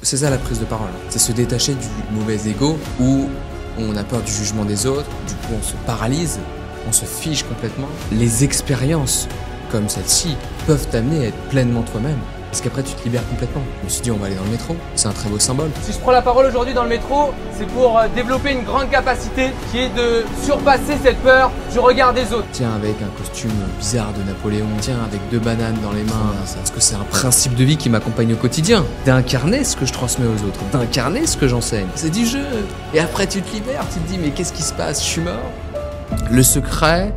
C'est ça la prise de parole. C'est se détacher du mauvais ego où on a peur du jugement des autres, du coup on se paralyse, on se fige complètement. Les expériences comme celle-ci peuvent t'amener à être pleinement toi-même. Parce qu'après tu te libères complètement. Je me suis dit on va aller dans le métro, c'est un très beau symbole. Si je prends la parole aujourd'hui dans le métro, c'est pour développer une grande capacité qui est de surpasser cette peur du regard des autres. Tiens avec un costume bizarre de Napoléon, tiens avec 2 bananes dans les mains, parce que c'est un principe de vie qui m'accompagne au quotidien. D'incarner ce que je transmets aux autres, d'incarner ce que j'enseigne. C'est du jeu. Et après tu te libères, tu te dis mais qu'est-ce qui se passe, je suis mort. Le secret,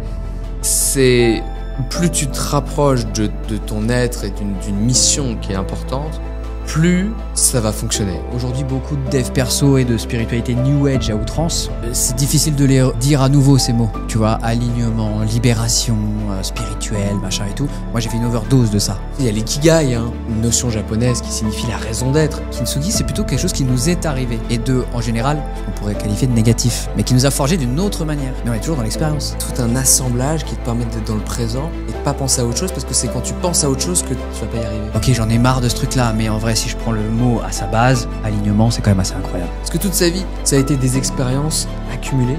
c'est plus tu te rapproches de ton être et d'une mission qui est importante, plus ça va fonctionner. Aujourd'hui, beaucoup de dev perso et de spiritualité New Age à outrance. C'est difficile de les dire à nouveau ces mots. Tu vois, alignement, libération, spirituel, machin et tout. Moi, j'ai fait une overdose de ça. Il y a l'ikigai, une notion japonaise qui signifie la raison d'être. Kintsugi, c'est plutôt quelque chose qui nous est arrivé. Et en général, on pourrait qualifier de négatif. Mais qui nous a forgé d'une autre manière. Mais on est toujours dans l'expérience. Tout un assemblage qui te permet d'être dans le présent et de pas penser à autre chose parce que c'est quand tu penses à autre chose que tu vas pas y arriver. Ok, j'en ai marre de ce truc-là, mais en vrai, si je prends le mot à sa base, alignement, c'est quand même assez incroyable. Parce que toute sa vie, ça a été des expériences accumulées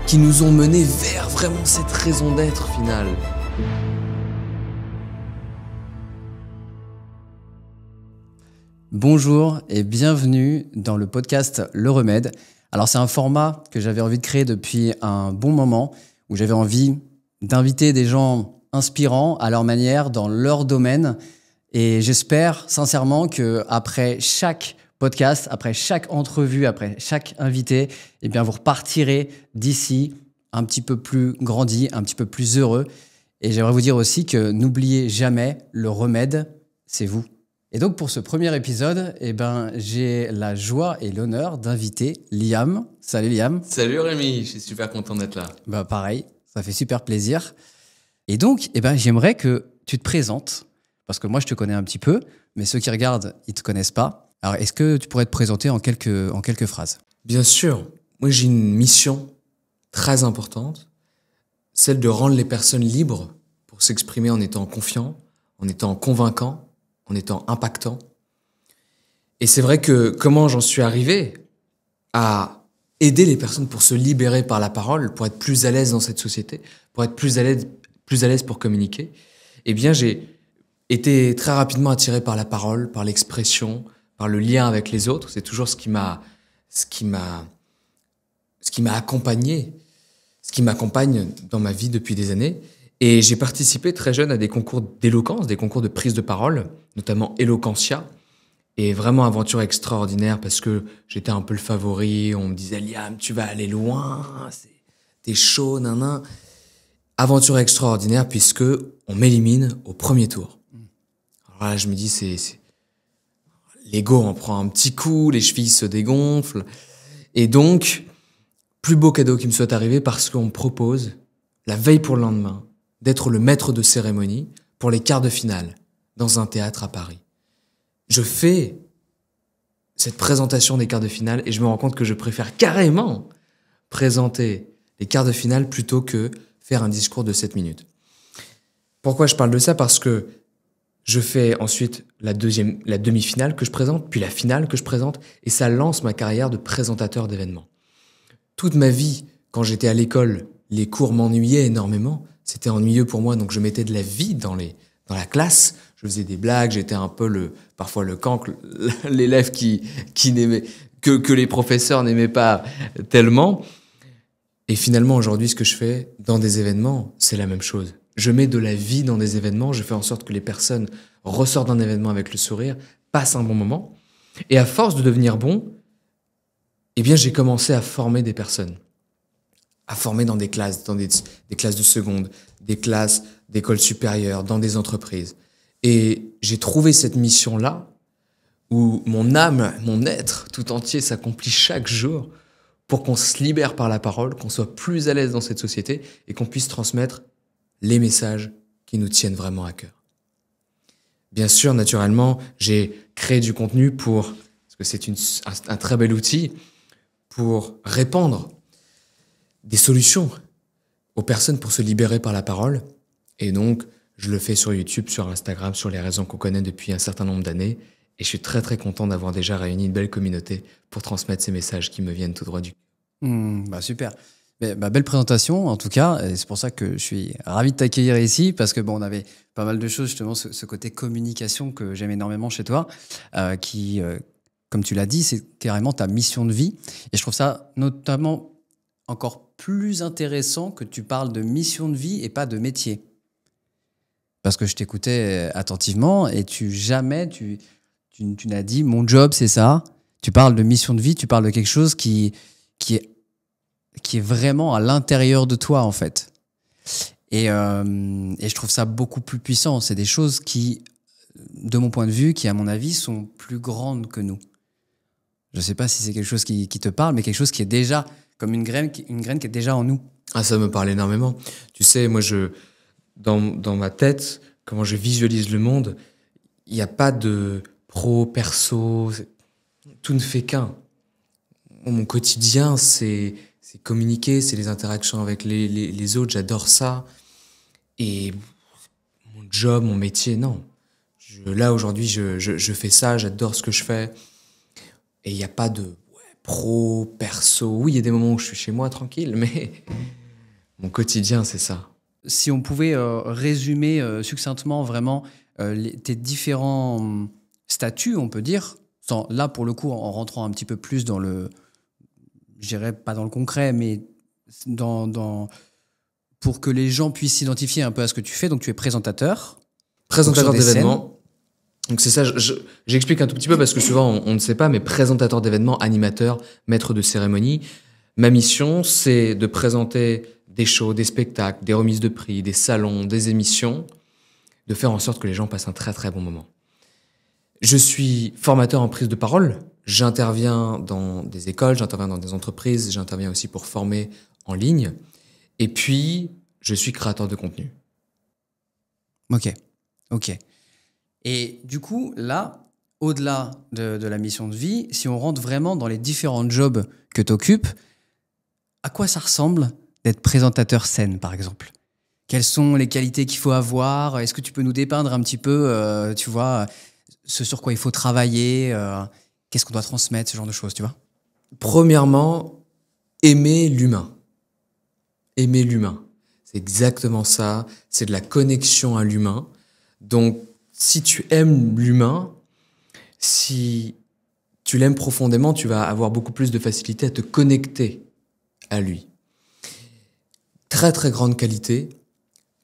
qui nous ont menés vers vraiment cette raison d'être finale. Bonjour et bienvenue dans le podcast Le Remède. Alors c'est un format que j'avais envie de créer depuis un bon moment, où j'avais envie d'inviter des gens inspirants à leur manière, dans leur domaine. Et j'espère sincèrement qu'après chaque podcast, après chaque entrevue, après chaque invité, eh bien vous repartirez d'ici un petit peu plus grandi, un petit peu plus heureux. Et j'aimerais vous dire aussi que n'oubliez jamais, le remède, c'est vous. Et donc pour ce premier épisode, eh ben, j'ai la joie et l'honneur d'inviter Liam. Salut Liam. Salut Rémi, je suis super content d'être là. Bah pareil, ça fait super plaisir. Et donc, eh ben, j'aimerais que tu te présentes. Parce que moi, je te connais un petit peu, mais ceux qui regardent, ils ne te connaissent pas. Alors, est-ce que tu pourrais te présenter en quelques phrases ? Bien sûr. Moi, j'ai une mission très importante, celle de rendre les personnes libres pour s'exprimer en étant confiant, en étant convaincant, en étant impactant. Et c'est vrai que comment j'en suis arrivé à aider les personnes pour se libérer par la parole, pour être plus à l'aise dans cette société, pour être plus à l'aise pour communiquer, eh bien, j'ai été très rapidement attiré par la parole, par l'expression, par le lien avec les autres. C'est toujours ce qui m'accompagne dans ma vie depuis des années. Et j'ai participé très jeune à des concours d'éloquence, des concours de prise de parole, notamment Eloquentia. Et vraiment aventure extraordinaire parce que j'étais un peu le favori. On me disait, Liam, tu vas aller loin, t'es chaud, nanan. Aventure extraordinaire puisque on m'élimine au premier tour. Alors là, je me dis, l'ego en prend un petit coup, les chevilles se dégonflent. Et donc, plus beau cadeau qui me soit arrivé parce qu'on me propose, la veille pour le lendemain, d'être le maître de cérémonie pour les quarts de finale dans un théâtre à Paris. Je fais cette présentation des quarts de finale et je me rends compte que je préfère carrément présenter les quarts de finale plutôt que faire un discours de 7 minutes. Pourquoi je parle de ça ? Parce que je fais ensuite la demi-finale que je présente, puis la finale que je présente, et ça lance ma carrière de présentateur d'événements. Toute ma vie, quand j'étais à l'école, les cours m'ennuyaient énormément. C'était ennuyeux pour moi, donc je mettais de la vie dans la classe. Je faisais des blagues, j'étais un peu parfois le cancre, l'élève qui n'aimait, que les professeurs n'aimaient pas tellement. Et finalement, aujourd'hui, ce que je fais dans des événements, c'est la même chose. Je mets de la vie dans des événements, je fais en sorte que les personnes ressortent d'un événement avec le sourire, passent un bon moment. Et à force de devenir bon, eh bien, j'ai commencé à former des personnes. À former dans des classes de seconde, des classes d'école supérieure, dans des entreprises. Et j'ai trouvé cette mission-là, où mon âme, mon être tout entier s'accomplit chaque jour pour qu'on se libère par la parole, qu'on soit plus à l'aise dans cette société et qu'on puisse transmettre les messages qui nous tiennent vraiment à cœur. Bien sûr, naturellement, j'ai créé du contenu parce que c'est un très bel outil pour répandre des solutions aux personnes pour se libérer par la parole. Et donc, je le fais sur YouTube, sur Instagram, sur les réseaux qu'on connaît depuis un certain nombre d'années. Et je suis très très content d'avoir déjà réuni une belle communauté pour transmettre ces messages qui me viennent tout droit du cœur. Bah super. Mais, belle présentation en tout cas, et c'est pour ça que je suis ravi de t'accueillir ici, parce que bon, on avait pas mal de choses, justement, ce côté communication que j'aime énormément chez toi, qui, comme tu l'as dit, c'est carrément ta mission de vie. Et je trouve ça notamment encore plus intéressant que tu parles de mission de vie et pas de métier. Parce que je t'écoutais attentivement et tu n'as dit mon job c'est ça. Tu parles de mission de vie, tu parles de quelque chose qui est vraiment à l'intérieur de toi en fait. Et je trouve ça beaucoup plus puissant. C'est des choses qui, de mon point de vue, qui à mon avis sont plus grandes que nous. Je sais pas si c'est quelque chose qui te parle, mais quelque chose qui est déjà comme une graine qui est déjà en nous. Ah, ça me parle énormément. Tu sais, moi, dans ma tête, comment je visualise le monde, il n'y a pas de pro, perso, tout ne fait qu'un. Mon quotidien, c'est communiquer, c'est les interactions avec les autres, j'adore ça. Et mon job, mon métier, non. Là, aujourd'hui, je fais ça, j'adore ce que je fais. Et il n'y a pas de pro, perso. Oui, il y a des moments où je suis chez moi tranquille, mais mon quotidien, c'est ça. Si on pouvait résumer succinctement vraiment tes différents statuts, on peut dire, là pour le coup en rentrant un petit peu plus dans le, je dirais pas dans le concret, mais pour que les gens puissent s'identifier un peu à ce que tu fais. Donc tu es présentateur. Présentateur d'événements. Donc c'est ça, j'explique un tout petit peu parce que souvent on ne sait pas, mais présentateur d'événements, animateur, maître de cérémonie. Ma mission, c'est de présenter des shows, des spectacles, des remises de prix, des salons, des émissions, de faire en sorte que les gens passent un très très bon moment. Je suis formateur en prise de parole, j'interviens dans des écoles, j'interviens dans des entreprises, j'interviens aussi pour former en ligne, et puis je suis créateur de contenu. Ok. Et du coup, là, au-delà de la mission de vie, si on rentre vraiment dans les différents jobs que tu occupes, à quoi ça ressemble d'être présentateur scène, par exemple? Quelles sont les qualités qu'il faut avoir? Est-ce que tu peux nous dépeindre un petit peu, tu vois, ce sur quoi il faut travailler, qu'est-ce qu'on doit transmettre, ce genre de choses, tu vois? Premièrement, aimer l'humain. Aimer l'humain. C'est exactement ça. C'est de la connexion à l'humain. Donc, si tu aimes l'humain, si tu l'aimes profondément, tu vas avoir beaucoup plus de facilité à te connecter à lui. Très, très grande qualité.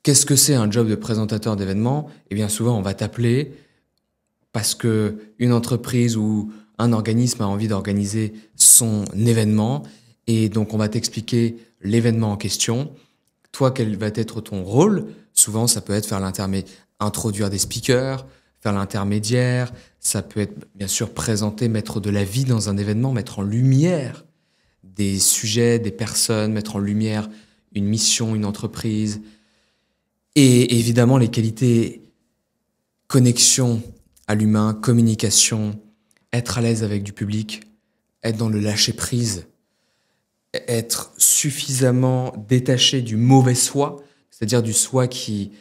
Qu'est-ce que c'est un job de présentateur d'événements? Eh bien, souvent, on va t'appeler parce que une entreprise ou un organisme a envie d'organiser son événement et donc on va t'expliquer l'événement en question. Toi, quel va être ton rôle? Souvent, ça peut être faire introduire des speakers, faire l'intermédiaire, ça peut être bien sûr présenter, mettre de la vie dans un événement, mettre en lumière des sujets, des personnes, mettre en lumière une mission, une entreprise. Et évidemment, les qualités connexion à l'humain, communication, être à l'aise avec du public, être dans le lâcher-prise, être suffisamment détaché du mauvais soi, c'est-à-dire du soi qui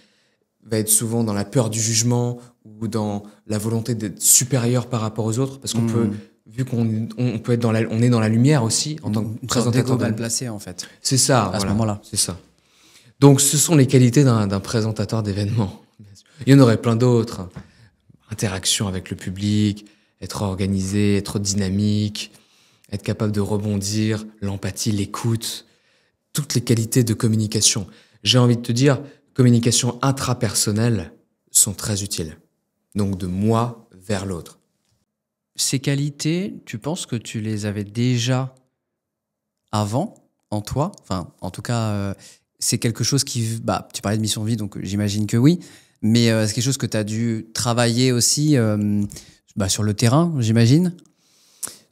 va être souvent dans la peur du jugement ou dans la volonté d'être supérieur par rapport aux autres, parce qu'on peut, vu qu'on peut être on est dans la lumière aussi en tant que présentateur mal placé en fait. C'est ça, à ce moment-là. C'est ça. Donc, ce sont les qualités d'un présentateur d'événements. Il y en aurait plein d'autres. Interaction avec le public, être organisé, être dynamique, être capable de rebondir, l'empathie, l'écoute, toutes les qualités de communication. J'ai envie de te dire, communication intrapersonnelle sont très utiles. Donc de moi vers l'autre. Ces qualités, tu penses que tu les avais déjà avant en toi? Enfin, en tout cas, c'est quelque chose qui... tu parlais de mission de vie, donc j'imagine que oui. Mais c'est quelque chose que tu as dû travailler aussi sur le terrain, j'imagine?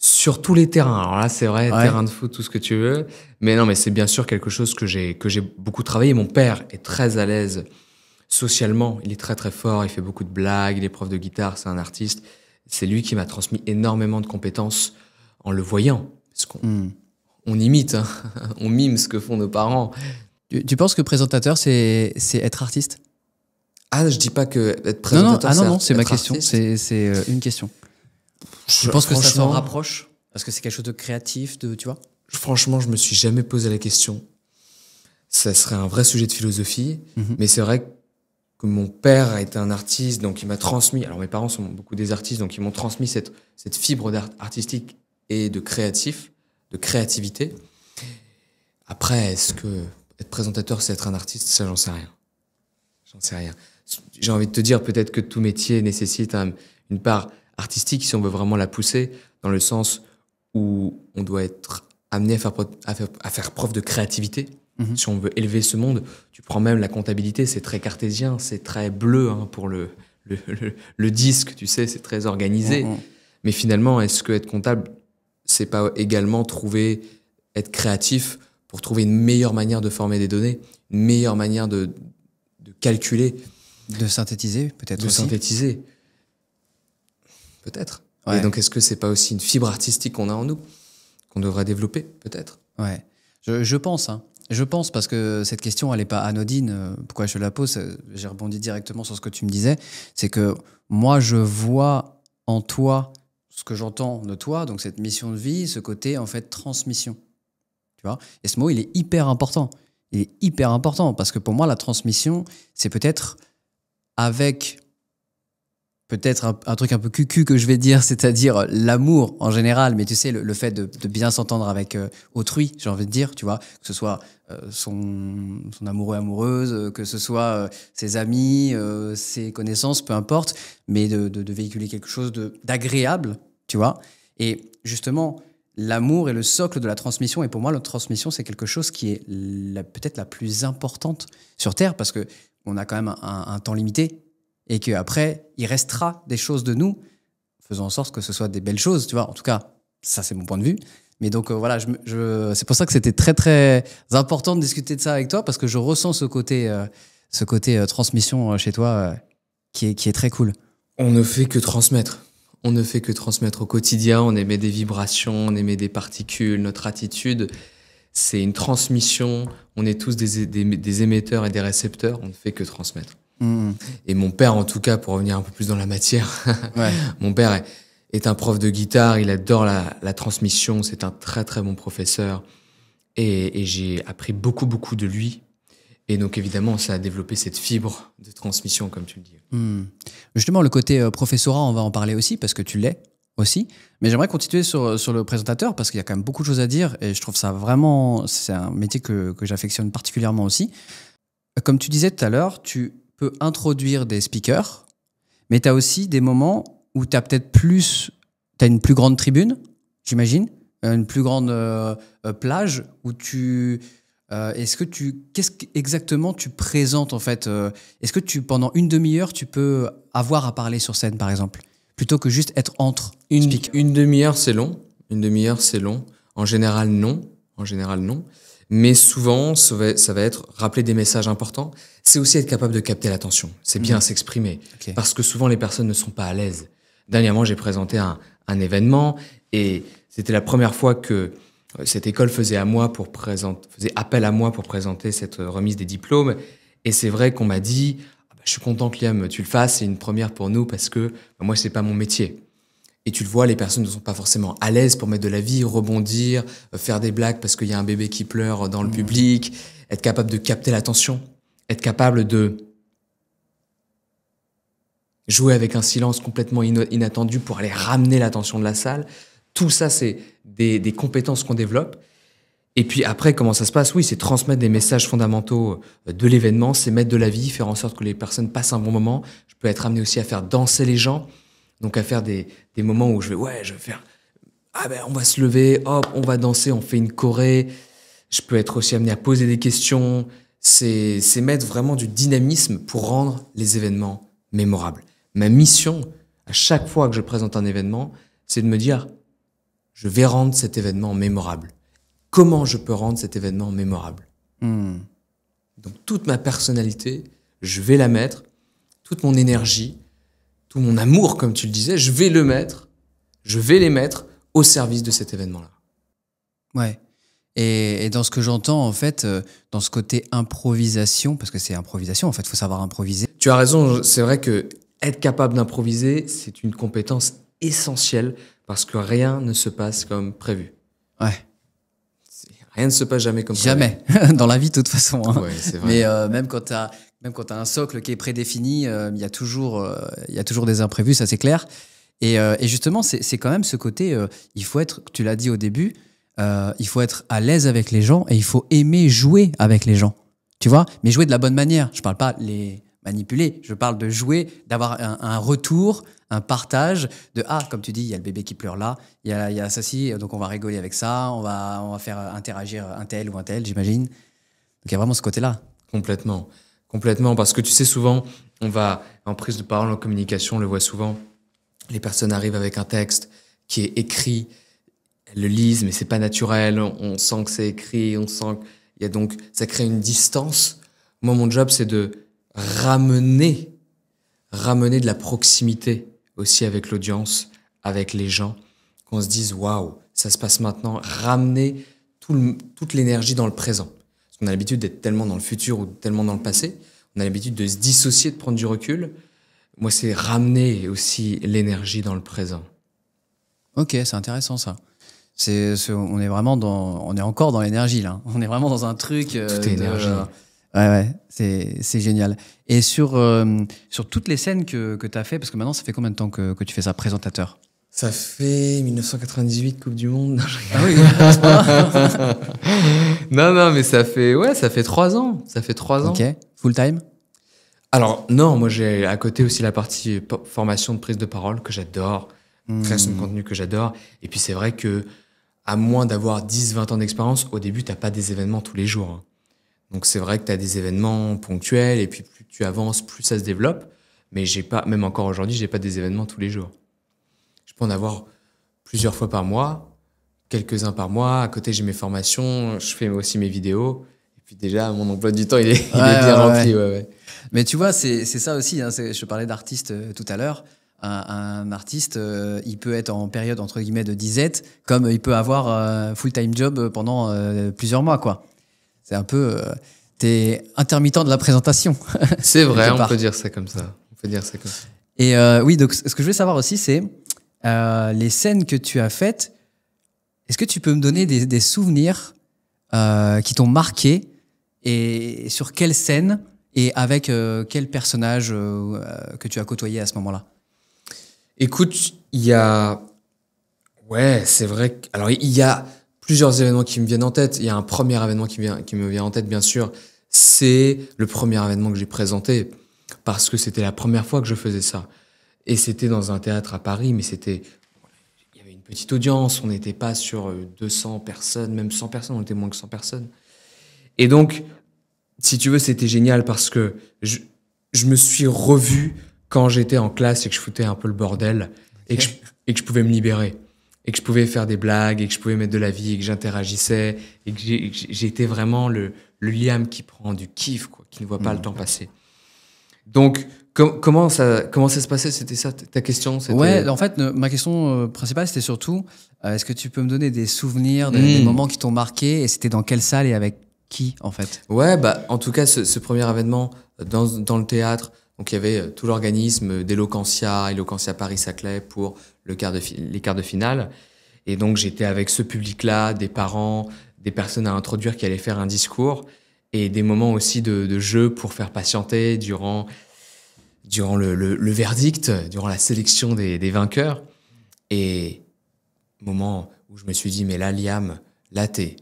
Sur tous les terrains. Alors là, c'est vrai, ouais. Terrain de foot, tout ce que tu veux. Mais non, mais c'est bien sûr quelque chose que j'ai beaucoup travaillé. Mon père est très à l'aise socialement. Il est très, très fort. Il fait beaucoup de blagues. Il est prof de guitare. C'est un artiste. C'est lui qui m'a transmis énormément de compétences en le voyant. Parce qu'on imite, hein. On mime ce que font nos parents. Tu penses que présentateur, c'est être artiste? Ah, je dis pas que être présentateur, non, c'est ma question. C'est une question. Tu penses que ça s'en rapproche? Parce que c'est quelque chose de créatif, tu vois? Franchement, je me suis jamais posé la question. Ça serait un vrai sujet de philosophie, mais c'est vrai que mon père a été un artiste, donc il m'a transmis. Alors mes parents sont beaucoup des artistes, donc ils m'ont transmis cette fibre artistique et de créativité. Après, est-ce que être présentateur, c'est être un artiste? Ça, j'en sais rien. J'en sais rien. J'ai envie de te dire peut-être que tout métier nécessite une part artistique si on veut vraiment la pousser, dans le sens où on doit être amené à faire preuve de créativité. Si on veut élever ce monde, tu prends même la comptabilité, c'est très cartésien, c'est très bleu pour le disque, tu sais, c'est très organisé. Mais finalement, est-ce que être comptable, c'est pas également être créatif pour trouver une meilleure manière de former des données, une meilleure manière de calculer? De synthétiser, peut-être aussi. De synthétiser. Peut-être. Ouais. Et donc, est-ce que c'est pas aussi une fibre artistique qu'on a en nous, qu'on devrait développer, peut-être? Ouais. Je pense, hein. Je pense, parce que cette question, elle n'est pas anodine. Pourquoi je la pose? J'ai rebondi directement sur ce que tu me disais. C'est que moi, je vois en toi ce que j'entends de toi, donc cette mission de vie, ce côté, en fait, transmission. Tu vois? Et ce mot, il est hyper important. Il est hyper important parce que pour moi, la transmission, c'est peut-être avec un truc un peu cucu que je vais dire, c'est-à-dire l'amour en général, mais tu sais, le fait de bien s'entendre avec autrui, j'ai envie de dire, tu vois, que ce soit son amoureux, amoureuse, que ce soit ses amis, ses connaissances, peu importe, mais de véhiculer quelque chose d'agréable, tu vois. Et justement, l'amour est le socle de la transmission, et pour moi, la transmission, c'est quelque chose qui est peut-être la plus importante sur Terre, parce qu'on a quand même un temps limité, et qu'après, il restera des choses de nous, faisant en sorte que ce soit des belles choses, tu vois. En tout cas, ça, c'est mon point de vue. Mais donc, voilà, c'est pour ça que c'était très, très important de discuter de ça avec toi, parce que je ressens ce côté transmission chez toi qui est très cool. On ne fait que transmettre. On ne fait que transmettre au quotidien. On émet des vibrations, on émet des particules. Notre attitude, c'est une transmission. On est tous des émetteurs et des récepteurs. On ne fait que transmettre. Et mon père, en tout cas, pour revenir un peu plus dans la matière, ouais. Mon père est un prof de guitare, il adore la transmission, c'est un très très bon professeur, et j'ai appris beaucoup beaucoup de lui, et donc évidemment ça a développé cette fibre de transmission, comme tu le dis. Justement, le côté professorat, on va en parler aussi, parce que tu l'es aussi, mais j'aimerais continuer sur le présentateur, parce qu'il y a quand même beaucoup de choses à dire, et je trouve ça vraiment, c'est un métier que j'affectionne particulièrement aussi. Comme tu disais tout à l'heure, tu peux introduire des speakers, mais tu as aussi des moments où tu as peut-être t'as une plus grande tribune, j'imagine, une plus grande plage où qu'est-ce exactement tu présentes en fait? Est-ce que pendant une demi-heure, tu peux avoir à parler sur scène, par exemple, plutôt que juste être entre speakers? Une demi-heure, c'est long. Une demi-heure, c'est long. En général, non. Mais souvent, ça va être rappeler des messages importants. C'est aussi être capable de capter l'attention. C'est bien s'exprimer. Okay. Parce que souvent, les personnes ne sont pas à l'aise. Dernièrement, j'ai présenté un événement, et c'était la première fois que cette école faisait appel à moi pour présenter cette remise des diplômes. Et c'est vrai qu'on m'a dit, je suis content que Liam, tu le fasses, c'est une première pour nous parce que moi, c'est pas mon métier. Et tu le vois, les personnes ne sont pas forcément à l'aise pour mettre de la vie, rebondir, faire des blagues parce qu'il y a un bébé qui pleure dans le public, être capable de capter l'attention, être capable de jouer avec un silence complètement inattendu pour aller ramener l'attention de la salle. Tout ça, c'est des compétences qu'on développe. Et puis après, comment ça se passe? Oui, c'est transmettre des messages fondamentaux de l'événement, c'est mettre de la vie, faire en sorte que les personnes passent un bon moment. Je peux être amené aussi à faire danser les gens. Donc à faire des moments où je vais faire, on va se lever, hop, on va danser, on fait une choré. Je peux être aussi amené à poser des questions. C'est mettre vraiment du dynamisme pour rendre les événements mémorables. Ma mission, à chaque fois que je présente un événement, c'est de me dire, je vais rendre cet événement mémorable. Comment je peux rendre cet événement mémorable? Donc toute ma personnalité, je vais la mettre, toute mon énergie, tout mon amour, comme tu le disais, je vais les mettre au service de cet événement-là. Ouais. Et dans ce que j'entends, en fait, dans ce côté improvisation, parce que c'est improvisation, en fait, il faut savoir improviser. Tu as raison, c'est vrai que être capable d'improviser, c'est une compétence essentielle, parce que rien ne se passe comme prévu. Ouais. Rien ne se passe jamais comme prévu. Jamais. Dans la vie, de toute façon. Hein. Ouais, c'est vrai. Mais même quand tu as un socle qui est prédéfini, il y a toujours des imprévus, ça c'est clair. Et justement, c'est quand même ce côté, il faut être, tu l'as dit au début, il faut être à l'aise avec les gens et il faut aimer jouer avec les gens. Tu vois, mais jouer de la bonne manière. Je parle pas les manipuler, je parle de jouer, d'avoir un retour, un partage de comme tu dis, il y a le bébé qui pleure là, il y a ça, donc on va rigoler avec ça, on va faire interagir un tel ou un tel, j'imagine. Donc il y a vraiment ce côté-là. Complètement. Complètement, parce que tu sais, souvent, on va, en prise de parole, en communication, on le voit souvent, les personnes arrivent avec un texte qui est écrit, elles le lisent, mais c'est pas naturel, on sent que c'est écrit, on sent qu'il y a donc, ça crée une distance. Moi, mon job, c'est de ramener de la proximité aussi avec l'audience, avec les gens, qu'on se dise, waouh, ça se passe maintenant, ramener toute l'énergie dans le présent. Parce qu'on a l'habitude d'être tellement dans le futur ou tellement dans le passé, on a l'habitude de se dissocier, de prendre du recul. Moi, c'est ramener aussi l'énergie dans le présent. Ok, c'est intéressant ça. On est encore dans l'énergie là. On est vraiment dans un truc. Tout est énergie. Ouais, c'est génial. Et sur toutes les scènes que tu as fait, parce que maintenant, ça fait combien de temps que tu fais ça, présentateur? Ça fait 1998 Coupe du Monde. Non, ah oui. non, mais ça fait 3 ans. Ça fait 3 ans. Ok. Full time? Alors non, moi j'ai à côté aussi la partie formation de prise de parole que j'adore, création de contenu que j'adore. Et puis c'est vrai que à moins d'avoir 10-20 ans d'expérience, au début t'as pas des événements tous les jours. Hein. Donc c'est vrai que t'as des événements ponctuels et puis plus tu avances, plus ça se développe. Mais même encore aujourd'hui, j'ai pas des événements tous les jours. Je peux en avoir plusieurs fois par mois, quelques-uns par mois. À côté, j'ai mes formations, je fais aussi mes vidéos. Et puis déjà, mon emploi du temps, il est bien rempli. Ouais. Mais tu vois, c'est ça aussi. Hein, je parlais d'artiste tout à l'heure. Un artiste, il peut être en période entre guillemets de disette, comme il peut avoir un full-time job pendant plusieurs mois, quoi. C'est un peu, t'es intermittent de la présentation. C'est vrai, on peut dire ça comme ça. Et oui, donc ce que je voulais savoir aussi, c'est les scènes que tu as faites. Est-ce que tu peux me donner des souvenirs qui t'ont marqué et sur quelle scène et avec quel personnage que tu as côtoyé à ce moment-là? Écoute, c'est vrai. Alors, il y a plusieurs événements qui me viennent en tête. Il y a un premier événement qui me vient en tête, bien sûr. C'est le premier événement que j'ai présenté parce que c'était la première fois que je faisais ça. Et c'était dans un théâtre à Paris, mais il y avait une petite audience. On n'était pas sur 200 personnes, même 100 personnes. On était moins que 100 personnes. Et donc, si tu veux, c'était génial parce que je me suis revu quand j'étais en classe et que je foutais un peu le bordel et que je pouvais me libérer et que je pouvais faire des blagues et que je pouvais mettre de la vie et que j'interagissais et que j'étais vraiment le Liam qui prend du kiff, quoi, qui ne voit pas le temps passer. Donc, comment ça se passait? C'était ça ta question? Ouais, en fait, ma question principale, c'était surtout, est-ce que tu peux me donner des souvenirs, des moments qui t'ont marqué et c'était dans quelle salle et avec qui, en fait? Ouais, en tout cas, ce premier événement dans le théâtre, donc il y avait tout l'organisme d'Eloquentia Paris-Saclay pour les quarts de finale. Et donc j'étais avec ce public-là, des parents, des personnes à introduire qui allaient faire un discours et des moments aussi de jeu pour faire patienter durant le verdict, durant la sélection des vainqueurs. Et moment où je me suis dit, mais là, Liam, là t'es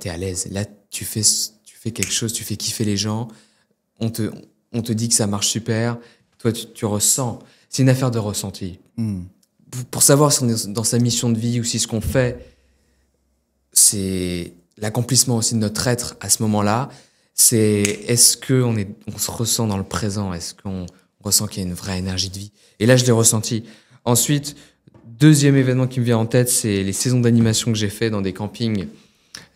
à l'aise. Là, tu fais quelque chose, tu fais kiffer les gens. On te dit que ça marche super. Toi, tu ressens. C'est une affaire de ressenti. Pour savoir si on est dans sa mission de vie ou si ce qu'on fait, c'est l'accomplissement aussi de notre être à ce moment-là. Est-ce qu'on se ressent dans le présent? Est-ce qu'on ressent qu'il y a une vraie énergie de vie? Et là, je l'ai ressenti. Ensuite, deuxième événement qui me vient en tête, c'est les saisons d'animation que j'ai fait dans des campings,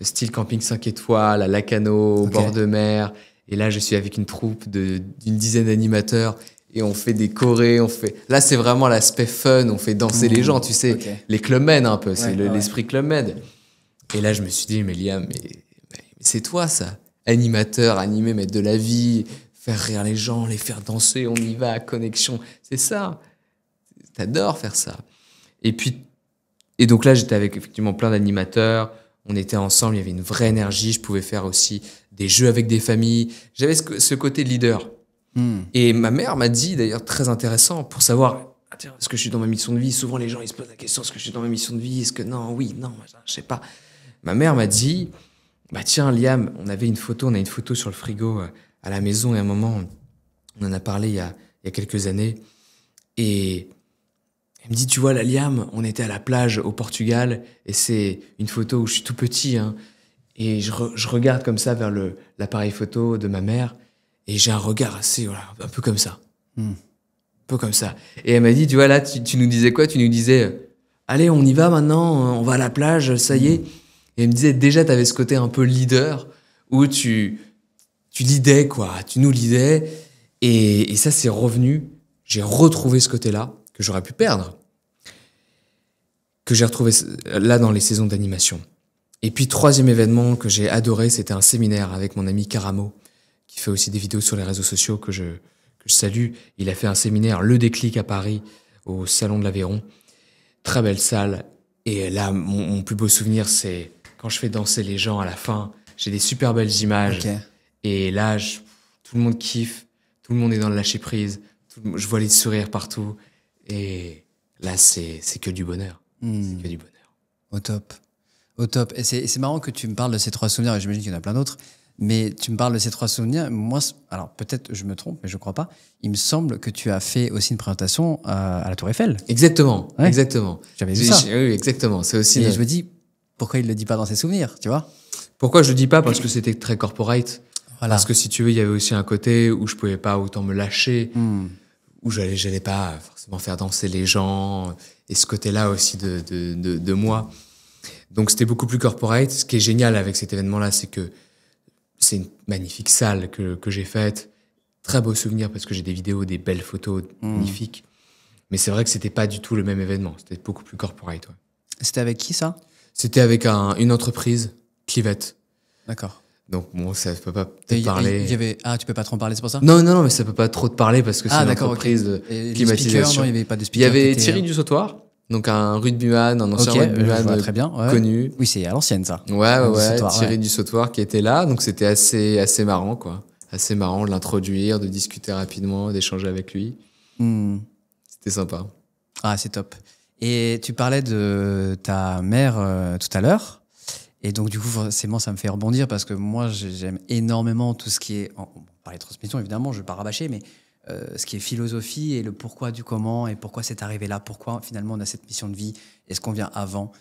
style camping 5 étoiles, à Lacano, au bord de mer. Et là, je suis avec une troupe d'une dizaine d'animateurs et on fait des chorés, Là, c'est vraiment l'aspect fun, on fait danser les gens, tu sais, les Club Med un peu, c'est l'esprit Club Med. Et là, je me suis dit, mais Liam, mais c'est toi ça, animateur, animer, mettre de la vie, faire rire les gens, les faire danser, on y va, connexion, c'est ça. T'adores faire ça. Et puis, Et donc là, j'étais avec effectivement plein d'animateurs. On était ensemble, il y avait une vraie énergie. Je pouvais faire aussi des jeux avec des familles. J'avais ce côté de leader. Et ma mère m'a dit, d'ailleurs, très intéressant, pour savoir, ah, tiens, est-ce que je suis dans ma mission de vie? Souvent, les gens, ils se posent la question, est-ce que je suis dans ma mission de vie? Est-ce que non, oui, non, je sais pas. Ma mère m'a dit, bah tiens, Liam, on a une photo sur le frigo à la maison, et à un moment, on en a parlé il y a quelques années. Et elle me dit, tu vois, là, Liam, on était à la plage au Portugal, et c'est une photo où je suis tout petit, hein, et je regarde comme ça vers l'appareil photo de ma mère, et j'ai un regard assez, voilà, un peu comme ça. Un peu comme ça. Et elle m'a dit, tu vois, là, tu nous disais quoi? Tu nous disais, allez, on y va maintenant, on va à la plage, ça y est. Et elle me disait, déjà, t'avais ce côté un peu leader, où tu leadais, quoi. Tu nous leadais. Et ça, c'est revenu. J'ai retrouvé ce côté-là, que j'aurais pu perdre, que j'ai retrouvé là dans les saisons d'animation. Et puis, troisième événement que j'ai adoré, c'était un séminaire avec mon ami Karamo, qui fait aussi des vidéos sur les réseaux sociaux que je salue. Il a fait un séminaire, Le Déclic à Paris, au Salon de l'Aveyron. Très belle salle. Et là, mon plus beau souvenir, c'est quand je fais danser les gens à la fin. J'ai des super belles images. Okay. Et là, tout le monde kiffe. Tout le monde est dans le lâcher prise. Je vois les sourires partout. Et là, c'est que du bonheur. C'est que du bonheur. Au top. Au top. Et c'est marrant que tu me parles de ces 3 souvenirs. Et j'imagine qu'il y en a plein d'autres. Mais tu me parles de ces 3 souvenirs. Moi, alors peut-être je me trompe, mais je crois pas. Il me semble que tu as fait aussi une présentation à la Tour Eiffel. Exactement, ouais. Exactement. J'avais vu ça. Oui, exactement. C'est aussi. Et je me dis, pourquoi il le dit pas dans ses souvenirs, tu vois? Pourquoi je le dis pas? Parce que c'était très corporate. Voilà. Parce que si tu veux, il y avait aussi un côté où je pouvais pas autant me lâcher, où j'allais pas forcément faire danser les gens, et ce côté-là aussi de moi. Donc c'était beaucoup plus corporate. Ce qui est génial avec cet événement-là, c'est que c'est une magnifique salle que j'ai faite. Très beau souvenir parce que j'ai des vidéos, des belles photos magnifiques. Mais c'est vrai que c'était pas du tout le même événement. C'était beaucoup plus corporate. Ouais. C'était avec qui ça? C'était avec une entreprise, Clivette. D'accord. Donc bon, ça peut pas te parler. Ah, tu peux pas trop en parler, c'est pour ça? Non, mais ça peut pas trop te parler parce que c'est une entreprise de climatisation. Non, il y avait pas de speaker. Il y avait Thierry Dussautoir. Donc un rugbyman, un ancien rugbyman très bien, ouais. Connu. Oui, c'est à l'ancienne ça. Ouais, Thierry Dussautoir qui était là, donc c'était assez marrant quoi. Assez marrant de l'introduire, de discuter rapidement, d'échanger avec lui. C'était sympa. Ah, c'est top. Et tu parlais de ta mère tout à l'heure. Et donc du coup, forcément, ça me fait rebondir parce que moi, j'aime énormément tout ce qui est... On parlait de transmission, évidemment, je ne vais pas rabâcher, mais... ce qui est philosophie et le pourquoi du comment et pourquoi c'est arrivé là, pourquoi finalement on a cette mission de vie, est-ce qu'on vient avant,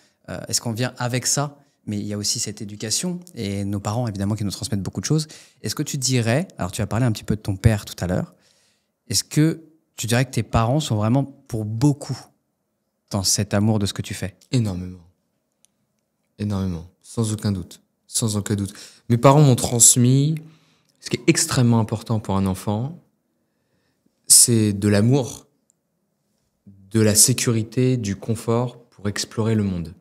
est-ce qu'on vient avec ça, mais il y a aussi cette éducation et nos parents évidemment qui nous transmettent beaucoup de choses. Est-ce que tu dirais, alors tu as parlé un petit peu de ton père tout à l'heure, est-ce que tu dirais que tes parents sont vraiment pour beaucoup dans cet amour de ce que tu fais? Énormément, sans aucun doute. Mes parents m'ont transmis ce qui est extrêmement important pour un enfant, c'est de l'amour, de la sécurité, du confort pour explorer le monde.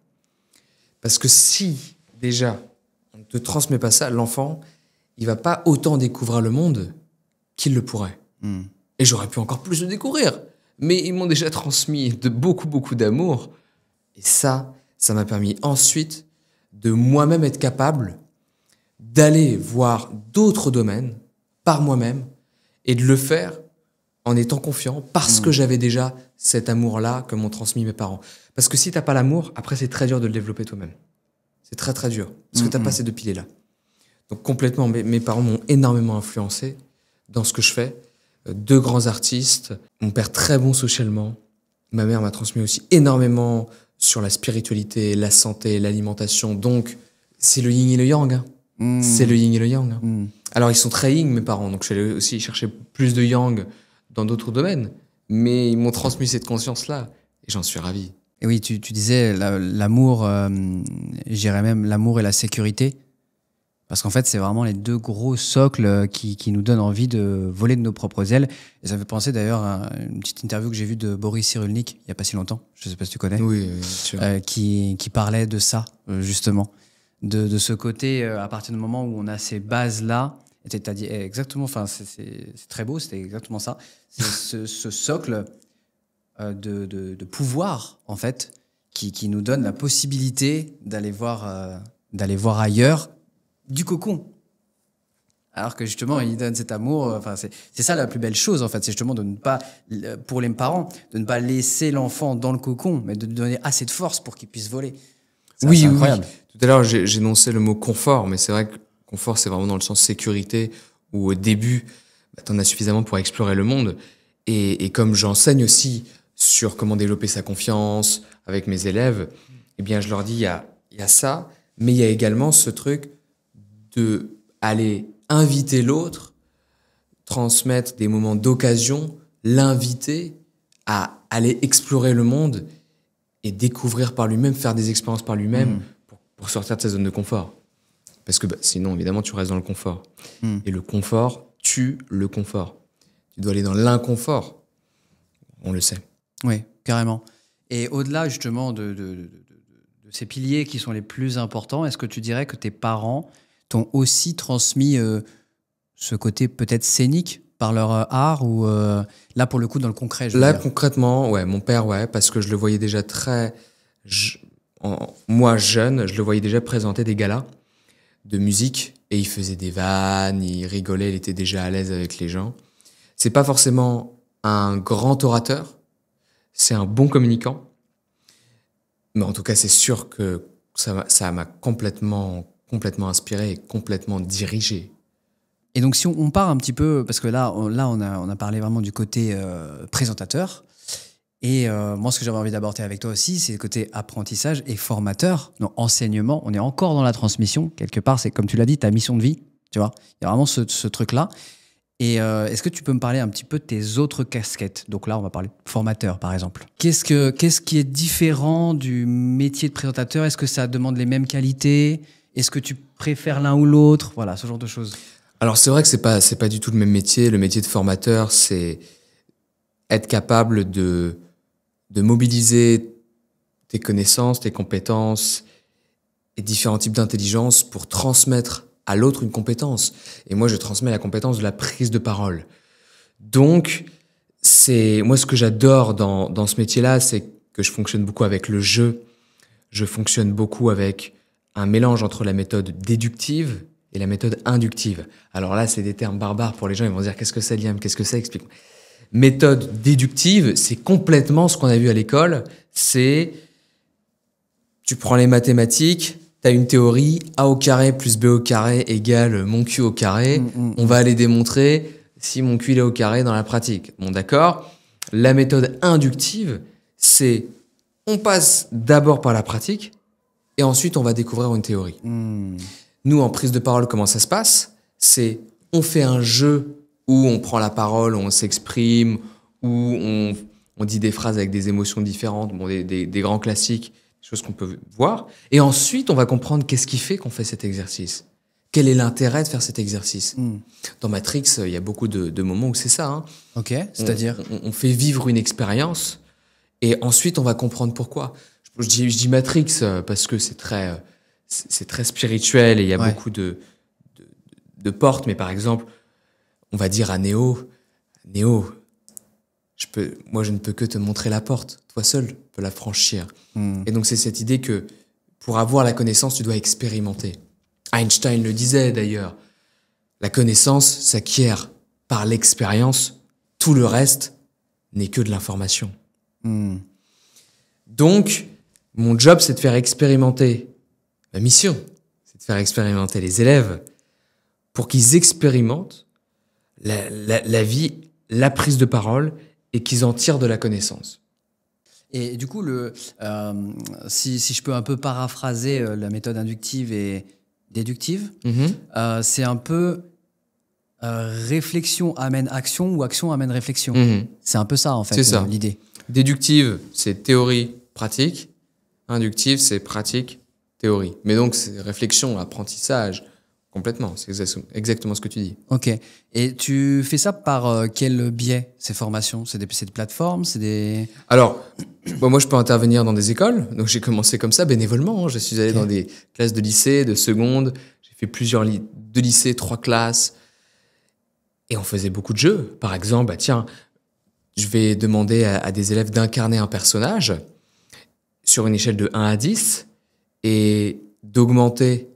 Parce que si, déjà, on ne te transmet pas ça, l'enfant, il va pas autant découvrir le monde qu'il le pourrait. Et j'aurais pu encore plus le découvrir. Mais ils m'ont déjà transmis de beaucoup d'amour. Et ça m'a permis ensuite de moi-même être capable d'aller voir d'autres domaines par moi-même et de le faire en étant confiant, parce que j'avais déjà cet amour-là que m'ont transmis mes parents. Parce que si t'as pas l'amour, après c'est très dur de le développer toi-même. C'est très dur, parce que t'as pas ces 2 piliers-là. Donc complètement, mes parents m'ont énormément influencé dans ce que je fais. 2 grands artistes, mon père très bon socialement, ma mère m'a transmis aussi énormément sur la spiritualité, la santé, l'alimentation. Donc c'est le yin et le yang. C'est le yin et le yang. Alors ils sont très yin mes parents, donc je suis allé aussi chercher plus de yang dans d'autres domaines, mais ils m'ont transmis cette conscience-là, et j'en suis ravi. Et oui, tu disais l'amour, je dirais même l'amour et la sécurité, parce qu'en fait, c'est vraiment les 2 gros socles qui nous donnent envie de voler de nos propres ailes. Et ça me fait penser d'ailleurs à une petite interview que j'ai vue de Boris Cyrulnik, il n'y a pas si longtemps, je ne sais pas si tu connais, oui, bien sûr. Qui parlait de ça, justement, de ce côté, à partir du moment où on a ces bases-là, et t'as dit exactement, enfin c'est très beau, c'était exactement ça. C'est ce socle de pouvoir en fait qui nous donne la possibilité d'aller voir ailleurs du cocon. Alors que justement, il donne cet amour. Enfin, c'est ça la plus belle chose, en fait. C'est justement de ne pas, pour les parents, de ne pas laisser l'enfant dans le cocon, mais de lui donner assez de force pour qu'il puisse voler. Ça, Oui, c'est oui, incroyable. oui. Tout à l'heure, j'ai énoncé le mot confort, mais c'est vrai que confort, c'est vraiment dans le sens sécurité, où au début, t'en as suffisamment pour explorer le monde. Et comme j'enseigne aussi sur comment développer sa confiance avec mes élèves, eh bien, je leur dis, il y a ça, mais il y a également ce truc de aller inviter l'autre, transmettre des moments d'occasion, l'inviter à aller explorer le monde et découvrir par lui-même, faire des expériences par lui-même pour sortir de sa zone de confort. Parce que sinon, évidemment, tu restes dans le confort. Et le confort tue le confort. Tu dois aller dans l'inconfort. On le sait. Oui, carrément. Et au-delà justement de ces piliers qui sont les plus importants, est-ce que tu dirais que tes parents t'ont aussi transmis ce côté peut-être scénique par leur art ou là pour le coup dans le concret je veux Là, dire. concrètement, ouais, mon père, ouais, parce que je le voyais déjà moi, jeune, je le voyais déjà présenter des galas de musique et il faisait des vannes, il rigolait, il était déjà à l'aise avec les gens. C'est pas forcément un grand orateur, c'est un bon communicant. Mais en tout cas, c'est sûr que ça m'a complètement inspiré et complètement dirigé. Et donc si on part un petit peu parce que là on a parlé vraiment du côté présentateur et moi ce que j'avais envie d'aborder avec toi aussi c'est le côté apprentissage et formateur, donc enseignement. On est encore dans la transmission quelque part, c'est comme tu l'as dit ta mission de vie, tu vois, il y a vraiment ce truc là. Et est-ce que tu peux me parler un petit peu de tes autres casquettes? Donc là, on va parler de formateur, par exemple. Qu'est-ce qui est différent du métier de présentateur? Est-ce que ça demande les mêmes qualités? Est-ce que tu préfères l'un ou l'autre? Voilà, ce genre de choses. Alors c'est vrai que c'est pas du tout le même métier. Le métier de formateur, c'est être capable de mobiliser tes connaissances, tes compétences et différents types d'intelligence pour transmettre à l'autre une compétence. Et moi, je transmets la compétence de la prise de parole. Donc, moi ce que j'adore dans ce métier-là, c'est que je fonctionne beaucoup avec le jeu. Je fonctionne beaucoup avec un mélange entre la méthode déductive et la méthode inductive. Alors là, c'est des termes barbares pour les gens. Ils vont se dire, qu'est-ce que c'est, Liam? Qu'est-ce que c'est? Explique-moi. Méthode déductive, c'est complètement ce qu'on a vu à l'école. C'est, tu prends les mathématiques, tu as une théorie, A au carré plus B au carré égale mon Q au carré. On va aller démontrer si mon Q il est au carré dans la pratique. Bon, d'accord. La méthode inductive, c'est on passe d'abord par la pratique et ensuite on va découvrir une théorie. Nous, en prise de parole, comment ça se passe? C'est on fait un jeu où on prend la parole, où on s'exprime, où on dit des phrases avec des émotions différentes, bon, des grands classiques, des choses qu'on peut voir. Et ensuite, on va comprendre qu'est-ce qui fait qu'on fait cet exercice. Quel est l'intérêt de faire cet exercice? Dans Matrix, il y a beaucoup de moments où c'est ça. Hein. Ok, c'est-à-dire on fait vivre une expérience et ensuite, on va comprendre pourquoi. Je dis Matrix parce que c'est très spirituel et il y a beaucoup de portes. Mais par exemple, on va dire à Néo, moi je ne peux que te montrer la porte. Toi seul peux la franchir. Et donc c'est cette idée que pour avoir la connaissance, tu dois expérimenter. Einstein le disait d'ailleurs. La connaissance s'acquiert par l'expérience. Tout le reste n'est que de l'information. Donc, mon job, c'est de faire expérimenter. Ma mission, c'est de faire expérimenter les élèves pour qu'ils expérimentent la vie, la prise de parole et qu'ils en tirent de la connaissance. Et du coup, si je peux un peu paraphraser la méthode inductive et déductive, c'est un peu réflexion amène action ou action amène réflexion. C'est un peu ça, en fait, l'idée. Déductive, c'est théorie, pratique. Inductive, c'est pratique, théorie. Mais donc, c'est réflexion, apprentissage, complètement. C'est exactement ce que tu dis. Ok. Et tu fais ça par quel biais, ces formations? C'est des plateformes? Alors, moi, je peux intervenir dans des écoles. Donc, j'ai commencé comme ça, bénévolement. Hein. Je suis allé dans des classes de lycée, de seconde. J'ai fait plusieurs de lycées, 3 classes. Et on faisait beaucoup de jeux. Par exemple, tiens, je vais demander à des élèves d'incarner un personnage. sur une échelle de 1 à 10 et d'augmenter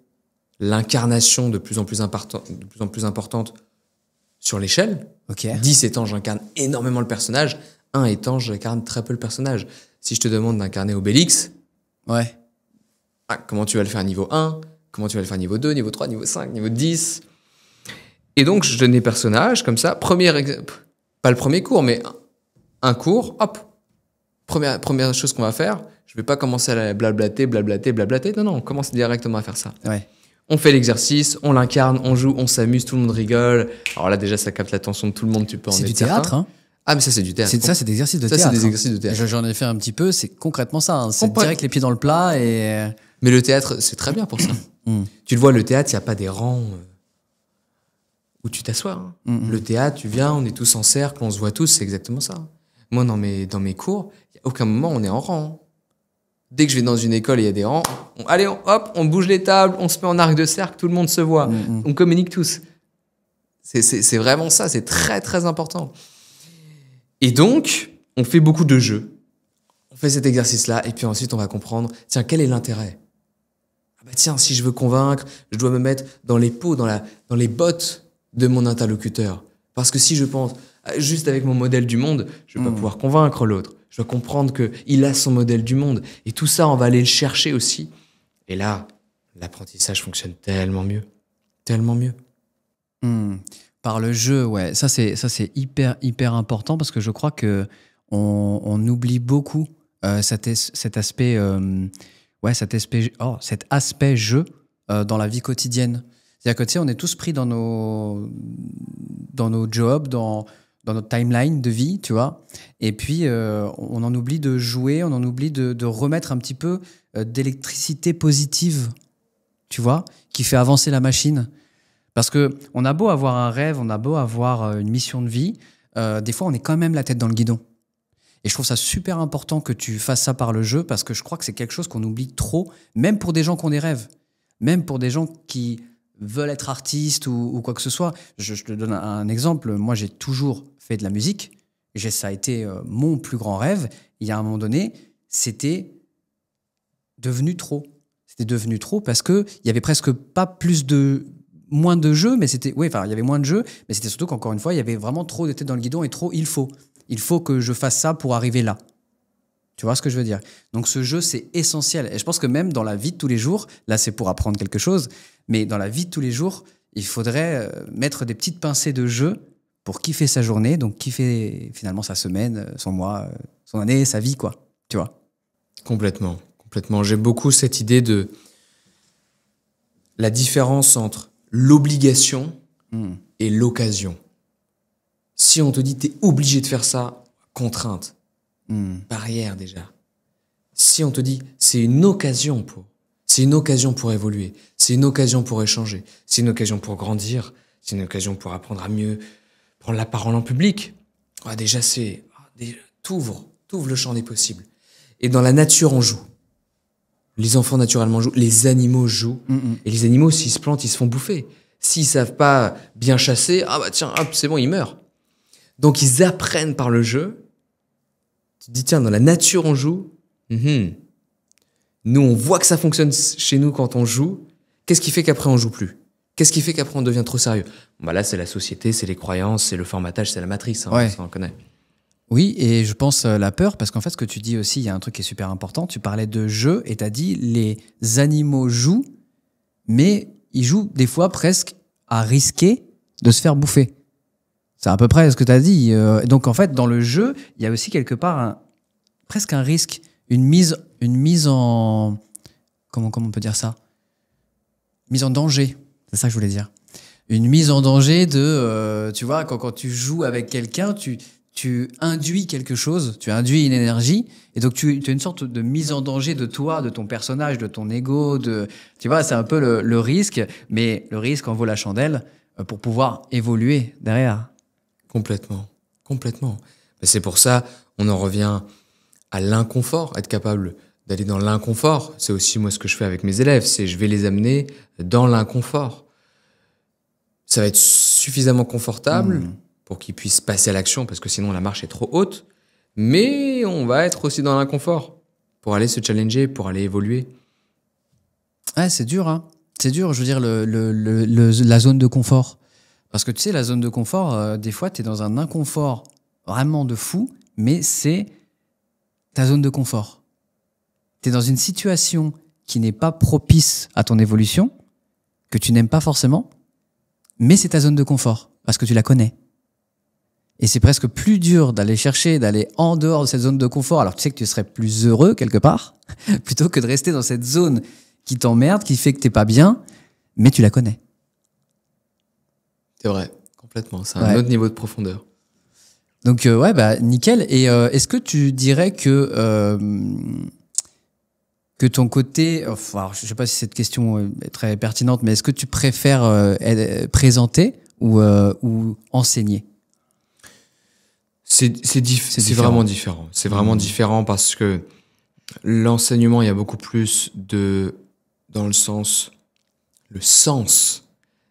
l'incarnation de plus en plus importante sur l'échelle. Ok. 10 étant j'incarne énormément le personnage, 1 étant j'incarne très peu le personnage. Si je te demande d'incarner Obélix, Ouais. comment tu vas le faire à niveau 1, comment tu vas le faire à niveau 2, niveau 3, niveau 5, niveau 10. Et donc, je donne des personnages comme ça. Pas le premier cours, mais un cours, hop. Première chose qu'on va faire, je vais pas commencer à blablater. Non, on commence directement à faire ça. Ouais. On fait l'exercice, on l'incarne, on joue, on s'amuse, tout le monde rigole. Alors là, déjà, ça capte l'attention de tout le monde, tu peux en être C'est du certain. théâtre, hein. Ah, mais ça, c'est du théâtre. Ça, c'est des exercices de Ça, théâtre. c'est des hein. exercices de théâtre. J'en ai fait un petit peu, c'est concrètement ça. hein. C'est Complètement. direct les pieds dans le plat et. Mais le théâtre, c'est très bien pour ça. Tu le vois, le théâtre, il n'y a pas des rangs où tu t'assois. hein. Le théâtre, tu viens, on est tous en cercle, on se voit tous, c'est exactement ça. Moi, dans mes cours, il n'y a aucun moment on est en rang. Dès que je vais dans une école et il y a des rangs, on bouge les tables, on se met en arc de cercle, tout le monde se voit. On communique tous. C'est vraiment ça, c'est très, très important. Et donc, on fait beaucoup de jeux. On fait cet exercice-là, et puis ensuite, on va comprendre, tiens, quel est l'intérêt ? Ah bah tiens, si je veux convaincre, je dois me mettre dans les peaux, dans les bottes de mon interlocuteur. Parce que si je pense, juste avec mon modèle du monde, je vais pas pouvoir convaincre l'autre. Je dois comprendre qu'il a son modèle du monde. Et tout ça, on va aller le chercher aussi. Et là, l'apprentissage fonctionne tellement mieux. Tellement mieux. Par le jeu, ouais. Ça, c'est hyper important parce que je crois que on oublie beaucoup cet aspect jeu dans la vie quotidienne. C'est-à-dire que, tu sais, on est tous pris dans nos jobs, dans notre timeline de vie, tu vois. Et puis, on en oublie de jouer, on en oublie de remettre un petit peu d'électricité positive, tu vois, qui fait avancer la machine. Parce qu'on a beau avoir un rêve, on a beau avoir une mission de vie, des fois, on est quand même la tête dans le guidon. Et je trouve ça super important que tu fasses ça par le jeu parce que je crois que c'est quelque chose qu'on oublie trop, même pour des gens qui ont des rêves, même pour des gens qui veulent être artistes ou quoi que ce soit. Je te donne un exemple. Moi, j'ai toujours fait de la musique. Ça a été mon plus grand rêve. Il y a un moment donné, c'était devenu trop. C'était devenu trop parce qu'il y avait presque pas moins de jeux, mais il y avait moins de jeux, mais c'était surtout qu'encore une fois, il y avait vraiment trop de tête dans le guidon et trop il faut que je fasse ça pour arriver là. Tu vois ce que je veux dire? Donc ce jeu, c'est essentiel. Et je pense que même dans la vie de tous les jours, là c'est pour apprendre quelque chose, mais dans la vie de tous les jours, il faudrait mettre des petites pincées de jeu pour kiffer sa journée, donc kiffer finalement sa semaine, son mois, son année, sa vie, quoi. Tu vois? Complètement. J'ai beaucoup cette idée de la différence entre l'obligation et l'occasion. Si on te dit t'es obligé de faire ça, contrainte, barrière déjà. Si on te dit c'est une occasion pour évoluer, c'est une occasion pour échanger, c'est une occasion pour grandir, c'est une occasion pour apprendre à mieux prendre la parole en public. Déjà t'ouvres le champ des possibles. Et dans la nature on joue. Les enfants naturellement jouent, les animaux jouent. Et les animaux, s'ils se plantent, ils se font bouffer. S'ils savent pas bien chasser, c'est bon, ils meurent. Donc ils apprennent par le jeu. Tu te dis, tiens, dans la nature, on joue. Nous, on voit que ça fonctionne chez nous quand on joue. Qu'est-ce qui fait qu'après, on joue plus? Qu'est-ce qui fait qu'après, on devient trop sérieux? Là, c'est la société, c'est les croyances, c'est le formatage, c'est la matrice. Ouais. Ça, on connaît. Oui, et je pense la peur, parce qu'en fait, ce que tu dis aussi, il y a un truc qui est super important. Tu parlais de jeu et tu as dit les animaux jouent, mais ils jouent des fois presque à risquer de se faire bouffer. C'est à peu près ce que tu as dit. Donc en fait, dans le jeu, il y a aussi quelque part presque un risque, une mise en... Comment on peut dire ça? Mise en danger, c'est ça que je voulais dire. Une mise en danger de... tu vois, quand tu joues avec quelqu'un, tu induis quelque chose, tu induis une énergie, et donc tu as une sorte de mise en danger de toi, de ton personnage, de ton ego, tu vois, c'est un peu le risque, mais le risque en vaut la chandelle pour pouvoir évoluer derrière. Complètement. Mais c'est pour ça, on en revient à l'inconfort, être capable d'aller dans l'inconfort. C'est aussi moi ce que je fais avec mes élèves, c'est je vais les amener dans l'inconfort. Ça va être suffisamment confortable pour qu'ils puissent passer à l'action, parce que sinon la marche est trop haute, mais on va être aussi dans l'inconfort pour aller se challenger, pour aller évoluer. Ouais, c'est dur, hein. C'est dur, je veux dire, la zone de confort. Parce que tu sais, la zone de confort, des fois, tu es dans un inconfort vraiment de fou, mais c'est ta zone de confort. Tu es dans une situation qui n'est pas propice à ton évolution, que tu n'aimes pas forcément, mais c'est ta zone de confort, parce que tu la connais. Et c'est presque plus dur d'aller en dehors de cette zone de confort, alors que tu sais que tu serais plus heureux quelque part, plutôt que de rester dans cette zone qui t'emmerde, qui fait que t'es pas bien, mais tu la connais. C'est vrai, complètement. C'est un autre niveau de profondeur. Donc, ouais, bah, nickel. Et est-ce que tu dirais que ton côté... alors, je sais pas si cette question est très pertinente, mais est-ce que tu préfères présenter ou enseigner ? C'est vraiment différent. C'est vraiment différent parce que l'enseignement, il y a beaucoup plus dans le sens,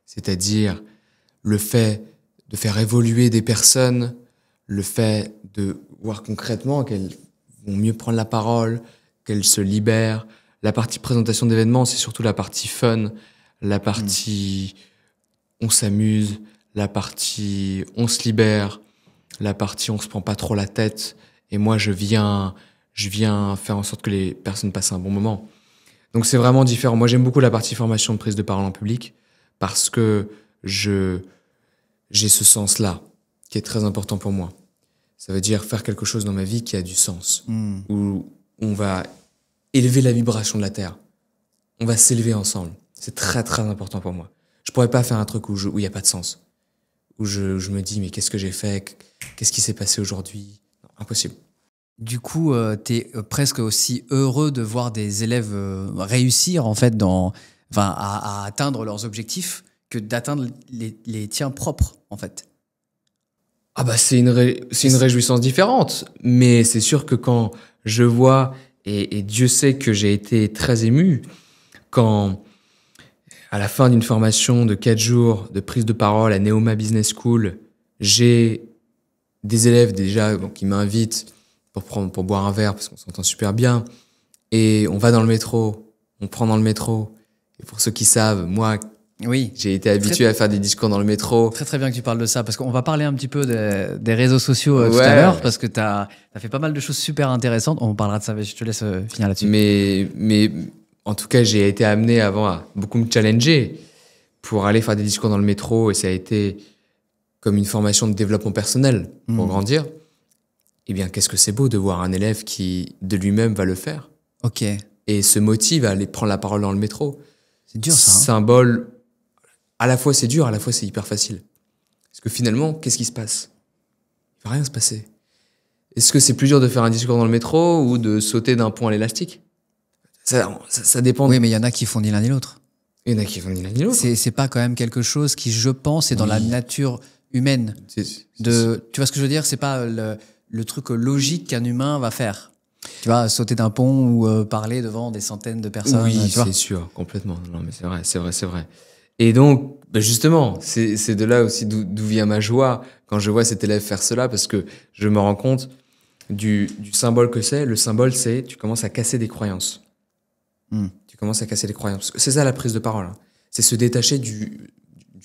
c'est-à-dire le fait de faire évoluer des personnes, le fait de voir concrètement qu'elles vont mieux prendre la parole, qu'elles se libèrent. La partie présentation d'événements, c'est surtout la partie fun, la partie on s'amuse, la partie on se libère, la partie on se prend pas trop la tête. Et moi, je viens faire en sorte que les personnes passent un bon moment. Donc c'est vraiment différent. Moi, j'aime beaucoup la partie formation de prise de parole en public parce que j'ai ce sens-là qui est très important pour moi. Ça veut dire faire quelque chose dans ma vie qui a du sens, où on va élever la vibration de la Terre. On va s'élever ensemble. C'est très, très important pour moi. Je pourrais pas faire un truc où il y a pas de sens, où je me dis mais qu'est-ce que j'ai fait, qu'est-ce qui s'est passé aujourd'hui? Non, impossible. Du coup, tu es presque aussi heureux de voir des élèves réussir en fait à atteindre leurs objectifs que d'atteindre les tiens propres en fait. Ah bah c'est une réjouissance différente, mais c'est sûr que quand je vois et Dieu sait que j'ai été très ému quand à la fin d'une formation de 4 jours de prise de parole à Neoma Business School, j'ai des élèves déjà qui m'invitent pour boire un verre parce qu'on s'entend super bien. Et on va dans le métro, on prend dans le métro. Et pour ceux qui savent, moi, j'ai été habitué à faire des discours dans le métro. Très très bien que tu parles de ça parce qu'on va parler un petit peu des réseaux sociaux tout à l'heure parce que t'as fait pas mal de choses super intéressantes. On parlera de ça, mais je te laisse finir là-dessus. Mais en tout cas, j'ai été amené avant à beaucoup me challenger pour aller faire des discours dans le métro et ça a été comme une formation de développement personnel pour grandir. Eh bien, qu'est-ce que c'est beau de voir un élève qui, de lui-même, va le faire. Ok. Et se motive à aller prendre la parole dans le métro. C'est dur, ça. Symbole. À la fois, c'est dur, à la fois, c'est hyper facile. Parce que finalement, qu'est-ce qui se passe? Il va rien se passer. Est-ce que c'est plus dur de faire un discours dans le métro ou de sauter d'un pont à l'élastique? Ça dépend. Oui, mais il y en a qui font ni l'un ni l'autre. Il y en a qui font ni l'un ni l'autre. C'est pas quand même quelque chose qui, je pense, est dans la nature humaine. Tu vois ce que je veux dire? C'est pas le truc logique qu'un humain va faire. Tu vois, sauter d'un pont ou parler devant des centaines de personnes. Oui, c'est sûr, complètement. Non, mais c'est vrai. Et donc, justement, c'est de là aussi d'où vient ma joie quand je vois cet élève faire cela, parce que je me rends compte du symbole que c'est. Le symbole, c'est tu commences à casser des croyances. Tu commences à casser des croyances. C'est ça la prise de parole. Hein. C'est se détacher du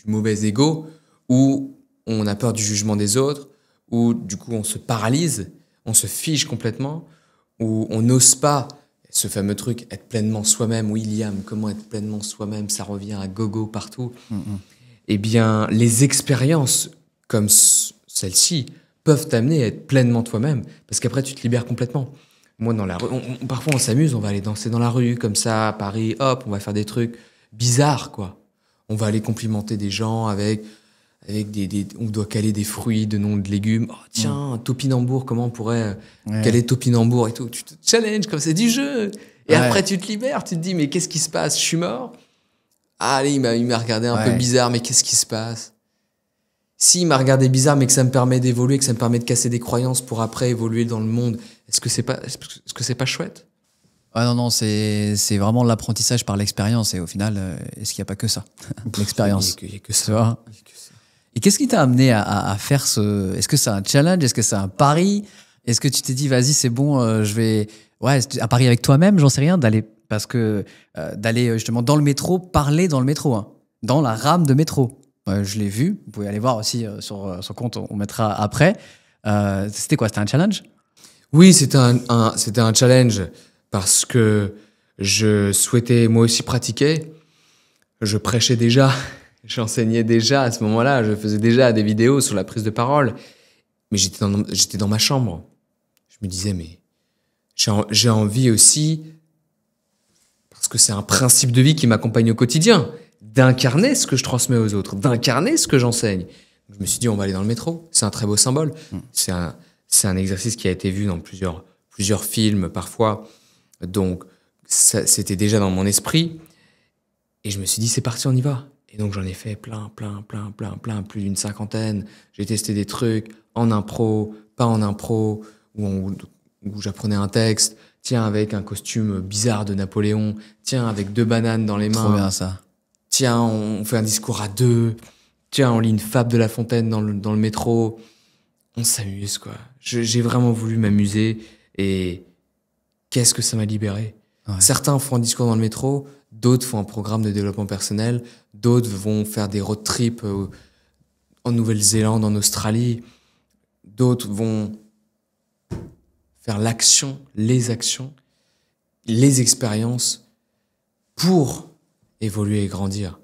mauvais ego où on a peur du jugement des autres, où du coup on se paralyse, on se fige complètement, où on n'ose pas ce fameux truc, être pleinement soi-même. William, comment être pleinement soi-même? Ça revient à gogo partout. Eh bien, les expériences comme celle-ci peuvent t'amener à être pleinement toi-même, parce qu'après tu te libères complètement. Moi, dans la rue, parfois on s'amuse, on va aller danser dans la rue, comme ça, à Paris, hop, on va faire des trucs bizarres, quoi. On va aller complimenter des gens avec on doit caler des fruits, de noms de légumes. Oh, tiens, topinambour, comment on pourrait caler topinambour et tout. Tu te challenges, comme c'est du jeu. Et après, tu te libères, tu te dis, mais qu'est-ce qui se passe? Je suis mort? Ah, allez, il m'a regardé un peu bizarre, mais qu'est-ce qui se passe? Si il m'a regardé bizarre, mais que ça me permet d'évoluer, que ça me permet de casser des croyances pour après évoluer dans le monde, est-ce que c'est pas chouette? Ah non, c'est vraiment l'apprentissage par l'expérience. Et au final, est-ce qu'il n'y a pas que ça? L'expérience. Il n'y a que ça. Et qu'est-ce qui t'a amené à faire ce... Est-ce que c'est un challenge? Est-ce que c'est un pari? Est-ce que tu t'es dit, vas-y, c'est bon, je vais à Paris avec toi-même, j'en sais rien, d'aller justement dans le métro, parler dans le métro, hein, dans la rame de métro. Je l'ai vu, vous pouvez aller voir aussi sur son compte, on mettra après. C'était quoi? C'était un challenge? Oui, c'était un challenge parce que je souhaitais moi aussi pratiquer. Je prêchais déjà, j'enseignais déjà à ce moment-là, je faisais déjà des vidéos sur la prise de parole. Mais j'étais dans ma chambre. Je me disais, mais j'ai envie aussi, parce que c'est un principe de vie qui m'accompagne au quotidien, d'incarner ce que je transmets aux autres, d'incarner ce que j'enseigne. Je me suis dit, on va aller dans le métro. C'est un très beau symbole. C'est un exercice qui a été vu dans plusieurs films parfois. Donc, c'était déjà dans mon esprit. Et je me suis dit, c'est parti, on y va. Et donc, j'en ai fait plein, plus d'une 50aine. J'ai testé des trucs en impro, pas en impro, où j'apprenais un texte. Tiens, avec un costume bizarre de Napoléon. Tiens, avec 2 bananes dans les mains. Trop bien, ça. Tiens, on fait un discours à 2. Tiens, on lit une fable de La Fontaine dans le métro. On s'amuse, quoi. J'ai vraiment voulu m'amuser. Et qu'est-ce que ça m'a libéré. Ouais. Certains font un discours dans le métro, d'autres font un programme de développement personnel, d'autres vont faire des road trips en Nouvelle-Zélande, en Australie, d'autres vont faire l'action, les actions, les expériences pour évoluer et grandir.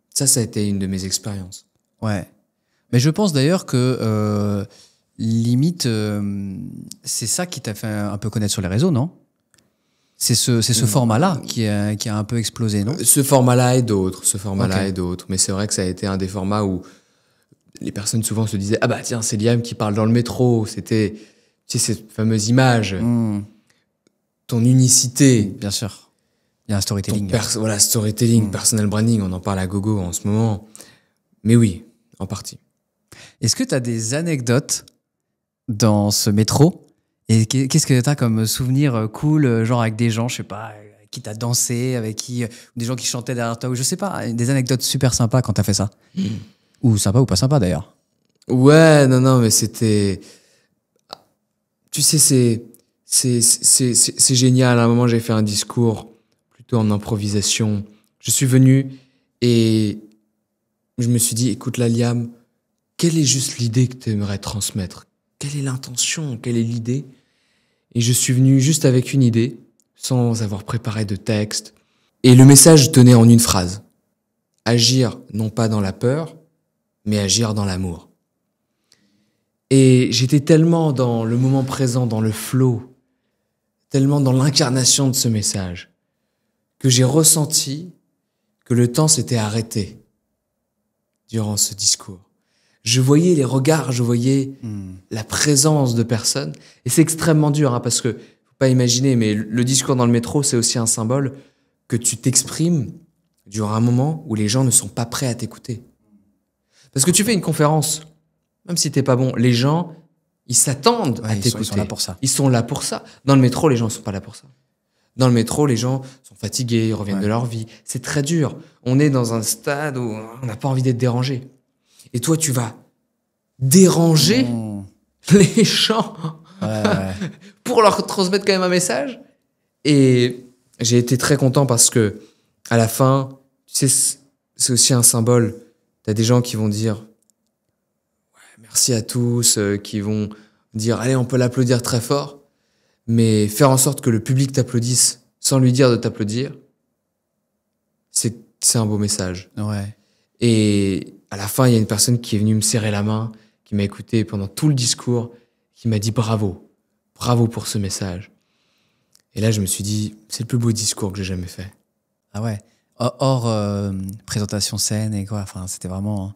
Ça a été une de mes expériences. Ouais. Mais je pense d'ailleurs que limite, c'est ça qui t'a fait un peu connaître sur les réseaux, non? C'est ce format-là qui a un peu explosé, non? Ce format-là et d'autres. Mais c'est vrai que ça a été un des formats où les personnes souvent se disaient « Ah bah tiens, c'est Liam qui parle dans le métro ». C'était, tu sais, cette fameuse image. Ton unicité. Bien sûr. Il y a un storytelling. Voilà, storytelling, personal branding, on en parle à gogo en ce moment. Mais oui, en partie. Est-ce que tu as des anecdotes dans ce métro? Et qu'est-ce que tu as comme souvenir cool, genre avec des gens, je sais pas, avec qui t'as dansé, avec qui, des gens qui chantaient derrière toi, ou je sais pas, des anecdotes super sympas quand t'as fait ça? Ou sympa ou pas sympa d'ailleurs. Ouais, non, mais c'était... Tu sais, c'est génial. À un moment, j'ai fait un discours plutôt en improvisation. Je suis venu et je me suis dit, écoute là, Liam, quelle est juste l'idée que tu aimerais transmettre? Quelle est l'intention? Quelle est l'idée? Et je suis venu juste avec une idée, sans avoir préparé de texte. Et le message tenait en une phrase. Agir non pas dans la peur, mais agir dans l'amour. Et j'étais tellement dans le moment présent, dans le flow, tellement dans l'incarnation de ce message, que j'ai ressenti que le temps s'était arrêté durant ce discours. Je voyais les regards, je voyais la présence de personnes. Et c'est extrêmement dur, hein, parce que, faut pas imaginer, mais le discours dans le métro, c'est aussi un symbole que tu t'exprimes durant un moment où les gens ne sont pas prêts à t'écouter. Parce que tu fais une conférence, même si t'es pas bon, les gens, ils s'attendent à t'écouter. Ils sont là pour ça. Ils sont là pour ça. Dans le métro, les gens ne sont pas là pour ça. Dans le métro, les gens sont fatigués, ils reviennent de leur vie. C'est très dur. On est dans un stade où on n'a pas envie d'être dérangé. Et toi, tu vas déranger les gens pour leur transmettre quand même un message. Et j'ai été très content parce que à la fin, tu sais, c'est aussi un symbole. T'as des gens qui vont dire ouais, merci à tous, qui vont dire allez, on peut l'applaudir très fort, mais faire en sorte que le public t'applaudisse sans lui dire de t'applaudir, c'est un beau message. Ouais. Et à la fin, il y a une personne qui est venue me serrer la main, qui m'a écouté pendant tout le discours, qui m'a dit bravo pour ce message. Et là, je me suis dit, c'est le plus beau discours que j'ai jamais fait. Ah ouais. Hors présentation scène et quoi. Enfin, c'était vraiment.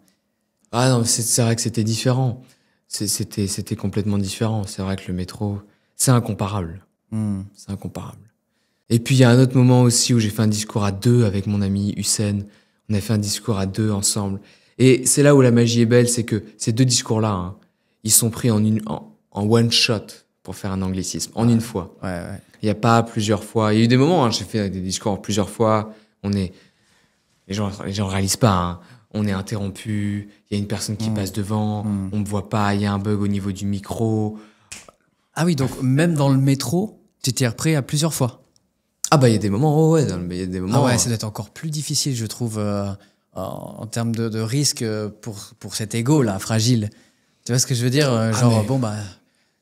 Ah non, c'est vrai que c'était différent. C'était complètement différent. C'est vrai que le métro, c'est incomparable. C'est incomparable. Et puis il y a un autre moment aussi où j'ai fait un discours à 2 avec mon ami Hussein. On a fait un discours à 2 ensemble. Et c'est là où la magie est belle, c'est que ces 2 discours-là, hein, ils sont pris en one shot, pour faire un anglicisme, en une fois. Ouais. Il n'y a pas plusieurs fois. Il y a eu des moments, hein, j'ai fait des discours en plusieurs fois. Les gens réalisent pas. Hein. On est interrompu. Il y a une personne qui passe devant. On me voit pas. Il y a un bug au niveau du micro. Ah oui, donc même dans le métro, tu t'es repris à plusieurs fois. Ah bah il y a des moments, ouais, il y a des moments. Ah ouais, ça doit être encore plus difficile, je trouve, en termes de risque pour cet ego là, fragile. Tu vois ce que je veux dire? Genre, bon bah,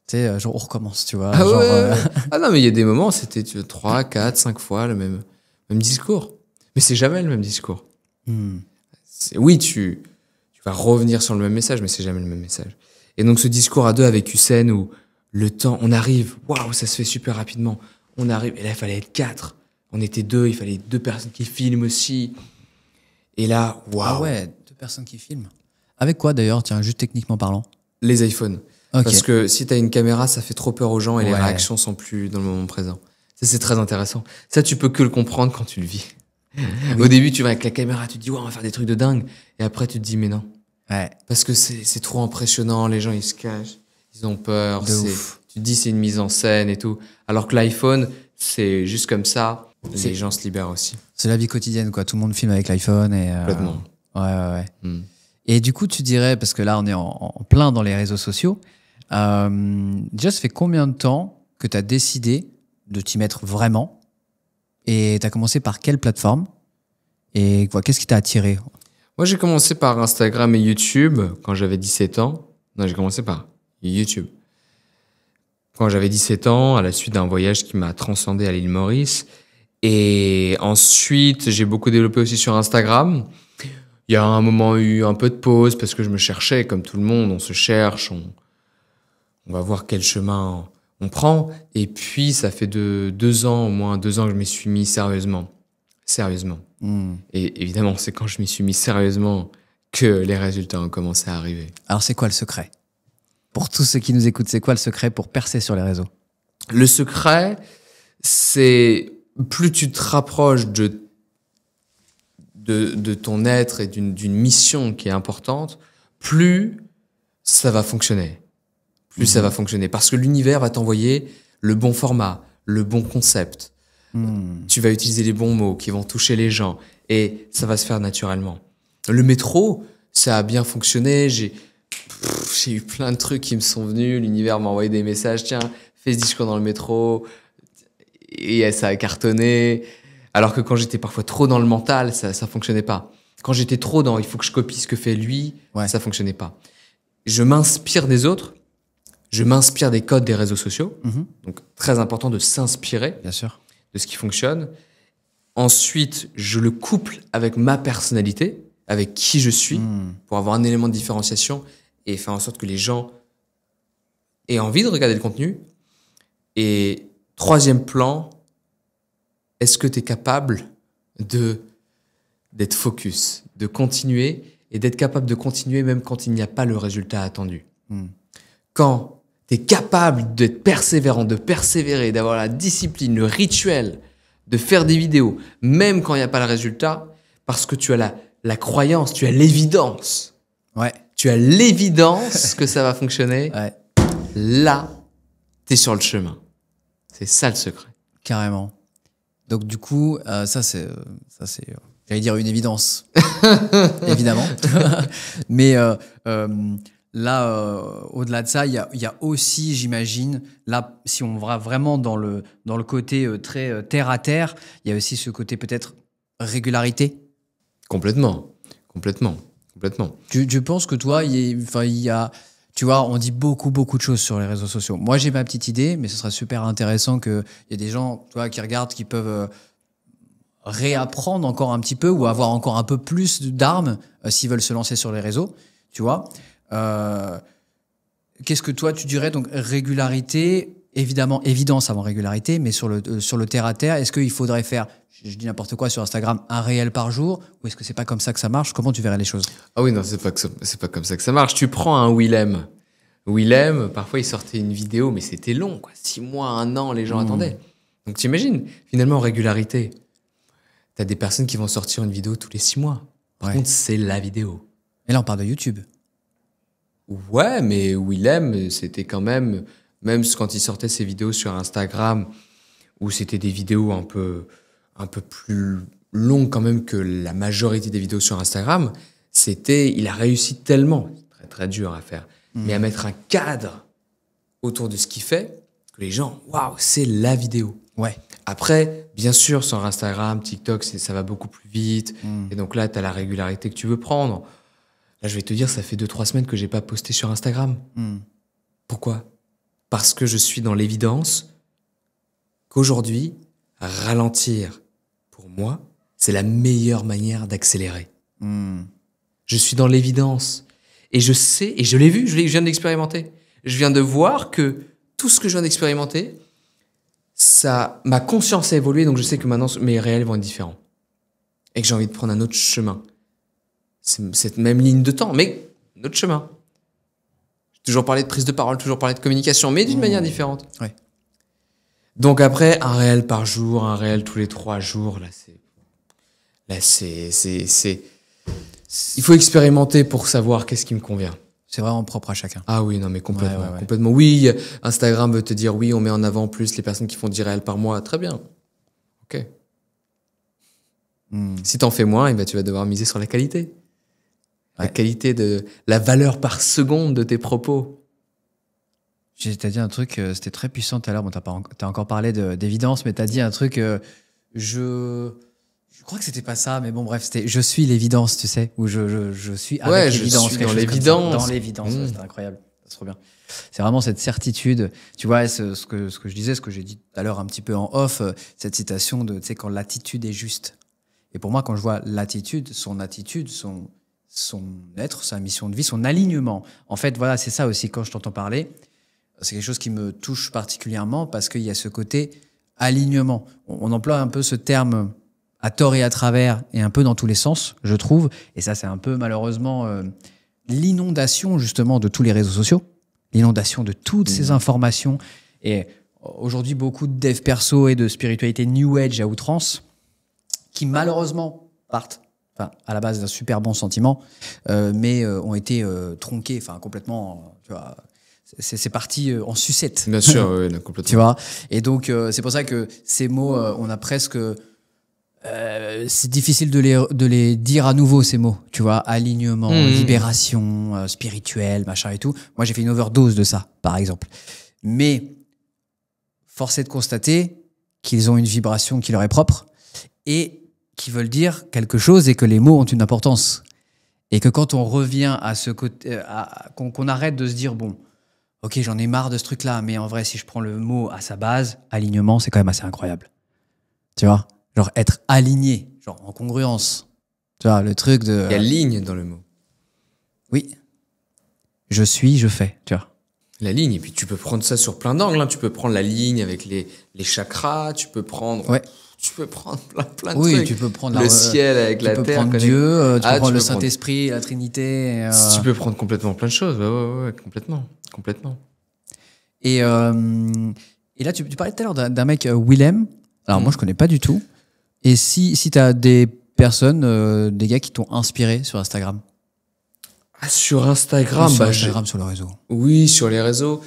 tu sais, genre on recommence, tu vois. Ah genre, ouais. Ah non, mais il y a des moments, c'était 3, 4, 5 fois le même discours. Mais c'est jamais le même discours. Oui, tu vas revenir sur le même message, mais c'est jamais le même message. Et donc ce discours à deux avec Hussein où le temps, on arrive, waouh, ça se fait super rapidement. On arrive, et là il fallait être 4. On était 2, il fallait 2 personnes qui filment aussi. Et là, waouh. Ah ouais, 2 personnes qui filment. Avec quoi d'ailleurs, tiens, juste techniquement parlant? Les iPhones. Ok. Parce que si t'as une caméra, ça fait trop peur aux gens et les Ouais. réactions sont plus dans le moment présent. Ça, c'est très intéressant. Ça, tu peux que le comprendre quand tu le vis. Au début, tu vas avec la caméra, tu te dis, ouais, on va faire des trucs de dingue. Et après, tu te dis, mais non. Ouais. Parce que c'est trop impressionnant, les gens, ils se cachent, ils ont peur. De ouf. Tu te dis, c'est une mise en scène et tout. Alors que l'iPhone, c'est juste comme ça. C'est- Les gens se libèrent aussi. C'est la vie quotidienne, quoi. Tout le monde filme avec l'iPhone et. Complètement. Ouais. Hmm. Et du coup, tu dirais, parce que là, on est en plein dans les réseaux sociaux, déjà, ça fait combien de temps que tu as décidé de t'y mettre vraiment? Et tu as commencé par quelle plateforme? Et quoi, qu'est-ce qui t'a attiré? Moi, j'ai commencé par Instagram et YouTube quand j'avais 17 ans. Non, j'ai commencé par YouTube. Quand j'avais 17 ans, à la suite d'un voyage qui m'a transcendé à l'île Maurice. Et ensuite, j'ai beaucoup développé aussi sur Instagram. Il y a un moment eu un peu de pause parce que je me cherchais, comme tout le monde, on se cherche, on va voir quel chemin on prend. Et puis, ça fait au moins 2 ans que je m'y suis mis sérieusement. Sérieusement. Et évidemment, c'est quand je m'y suis mis sérieusement que les résultats ont commencé à arriver. Alors, c'est quoi le secret? Pour tous ceux qui nous écoutent, c'est quoi le secret pour percer sur les réseaux? Le secret, c'est plus tu te rapproches de ton être et d'une mission qui est importante, plus ça va fonctionner. Plus ça va fonctionner. Parce que l'univers va t'envoyer le bon format, le bon concept. Tu vas utiliser les bons mots qui vont toucher les gens et ça va se faire naturellement. Le métro, ça a bien fonctionné. J'ai eu plein de trucs qui me sont venus. L'univers m'a envoyé des messages. Tiens, fais ce discours dans le métro. Et ça a cartonné. Alors que quand j'étais parfois trop dans le mental, ça fonctionnait pas. Quand j'étais trop dans il faut que je copie ce que fait lui, ça fonctionnait pas. Je m'inspire des autres. Je m'inspire des codes des réseaux sociaux. Donc, très important de s'inspirer. Bien sûr. De ce qui fonctionne. Ensuite, je le couple avec ma personnalité, avec qui je suis, pour avoir un élément de différenciation et faire en sorte que les gens aient envie de regarder le contenu. Et troisième plan, est-ce que tu es capable d'être focus, de continuer et d'être capable de continuer même quand il n'y a pas le résultat attendu. Quand tu es capable d'être persévérant, de persévérer, d'avoir la discipline, le rituel, de faire des vidéos, même quand il n'y a pas le résultat, parce que tu as la croyance, tu as l'évidence. Ouais. Tu as l'évidence que ça va fonctionner. Ouais. Là, tu es sur le chemin. C'est ça le secret. Carrément. Donc du coup, ça c'est, j'allais dire une évidence, évidemment. Mais là, au-delà de ça, il y a aussi, j'imagine, là, si on va vraiment dans le côté très terre à terre, il y a aussi ce côté peut-être régularité. Complètement. Tu penses que toi, il y a, tu vois, on dit beaucoup de choses sur les réseaux sociaux. Moi, j'ai ma petite idée, mais ce serait super intéressant qu'il y ait des gens, tu vois, qui regardent, qui peuvent réapprendre encore un petit peu ou avoir encore un peu plus d'armes s'ils veulent se lancer sur les réseaux, tu vois. Qu'est-ce que toi, tu dirais? Donc, régularité, évidemment, évidence avant régularité, mais sur le terre-à-terre, est-ce qu'il faudrait faire, je dis n'importe quoi sur Instagram, un réel par jour, ou est-ce que c'est pas comme ça que ça marche? Comment tu verrais les choses? Ah oui, non, c'est pas comme ça que ça marche. Tu prends un Willem. Willem, parfois, il sortait une vidéo, mais c'était long, quoi. 6 mois, 1 an, les gens attendaient. Donc, t'imagines, finalement, régularité. T'as des personnes qui vont sortir une vidéo tous les 6 mois. Par contre, c'est la vidéo. Et là, on parle de YouTube. Ouais, mais Willem, c'était quand même quand il sortait ses vidéos sur Instagram, où c'était des vidéos un peu plus longues quand même que la majorité des vidéos sur Instagram, il a réussi tellement, très très dur à faire, mais à mettre un cadre autour de ce qu'il fait, que les gens, waouh, c'est la vidéo. Ouais. Après, bien sûr, sur Instagram, TikTok, ça va beaucoup plus vite. Et donc là, tu as la régularité que tu veux prendre. Là, je vais te dire, ça fait 2-3 semaines que j'ai pas posté sur Instagram. Pourquoi? Parce que je suis dans l'évidence qu'aujourd'hui, ralentir, pour moi, c'est la meilleure manière d'accélérer. Je suis dans l'évidence. Et je sais, et je l'ai vu, je viens d'expérimenter. Je viens de voir que tout ce que je viens d'expérimenter, ma conscience a évolué, donc je sais que maintenant mes réels vont être différents. Et que j'ai envie de prendre un autre chemin. C'est cette même ligne de temps, mais un autre chemin. J'ai toujours parlé de prise de parole, toujours parlé de communication, mais d'une manière différente. Ouais. Donc après, un réel par jour, un réel tous les 3 jours, il faut expérimenter pour savoir qu'est-ce qui me convient. C'est vraiment propre à chacun. Ah oui, non mais complètement. Ouais. Complètement. Oui, Instagram veut te dire oui, on met en avant plus les personnes qui font 10 réels par mois. Très bien. Ok. Si t'en fais moins, tu vas devoir miser sur la qualité. La qualité de la valeur par seconde de tes propos. T'as dit un truc, c'était très puissant tout à l'heure. Bon, t'as encore parlé d'évidence, mais t'as dit un truc, je crois que c'était pas ça, mais bon, bref, c'était je suis l'évidence, tu sais, ou je suis avec l'évidence. Je suis dans l'évidence. Dans l'évidence, c'était incroyable. C'est trop bien. C'est vraiment cette certitude. Tu vois, ce que je disais, ce que j'ai dit tout à l'heure un petit peu en off, cette citation de, tu sais, quand l'attitude est juste. Et pour moi, quand je vois l'attitude, son être, sa mission de vie, son alignement. En fait, voilà, c'est ça aussi quand je t'entends parler. C'est quelque chose qui me touche particulièrement parce qu'il y a ce côté alignement. On emploie un peu ce terme à tort et à travers et un peu dans tous les sens, je trouve. Et ça, c'est un peu malheureusement l'inondation justement de tous les réseaux sociaux, l'inondation de toutes ces informations. Et aujourd'hui, beaucoup de dev perso et de spiritualité New Age à outrance qui malheureusement partent à la base d'un super bon sentiment, mais ont été tronqués, complètement, tu vois. C'est parti en sucette. Bien sûr, oui, complètement. Tu vois. Et donc, c'est pour ça que ces mots, on a presque... c'est difficile de les dire à nouveau, ces mots. Tu vois, alignement, libération, spirituel, machin et tout. Moi, j'ai fait une overdose de ça, par exemple. Mais force est de constater qu'ils ont une vibration qui leur est propre et qui veulent dire quelque chose et que les mots ont une importance. Et que quand on revient à ce côté... qu'on arrête de se dire, bon... Ok, j'en ai marre de ce truc-là, mais en vrai, si je prends le mot à sa base, alignement, c'est quand même assez incroyable. Tu vois? Genre être aligné, genre en congruence. Tu vois, le truc de... Il y a ligne dans le mot. Oui. Je suis, je fais, tu vois. La ligne, et puis tu peux prendre ça sur plein d'angles. Tu peux prendre la ligne avec les chakras, tu peux prendre... Ouais. Tu peux prendre plein de trucs. trucs. Tu peux prendre le ciel avec la terre. Tu peux prendre Dieu, tu peux prendre le Saint-Esprit, la Trinité. Tu peux prendre complètement plein de choses. Ouais, complètement. Et là, tu parlais tout à l'heure d'un mec, Willem. Alors moi, je connais pas du tout. Et si tu as des personnes, des gars qui t'ont inspiré sur Instagram? Sur Instagram, sur Instagram, sur le réseau. Oui, sur les réseaux.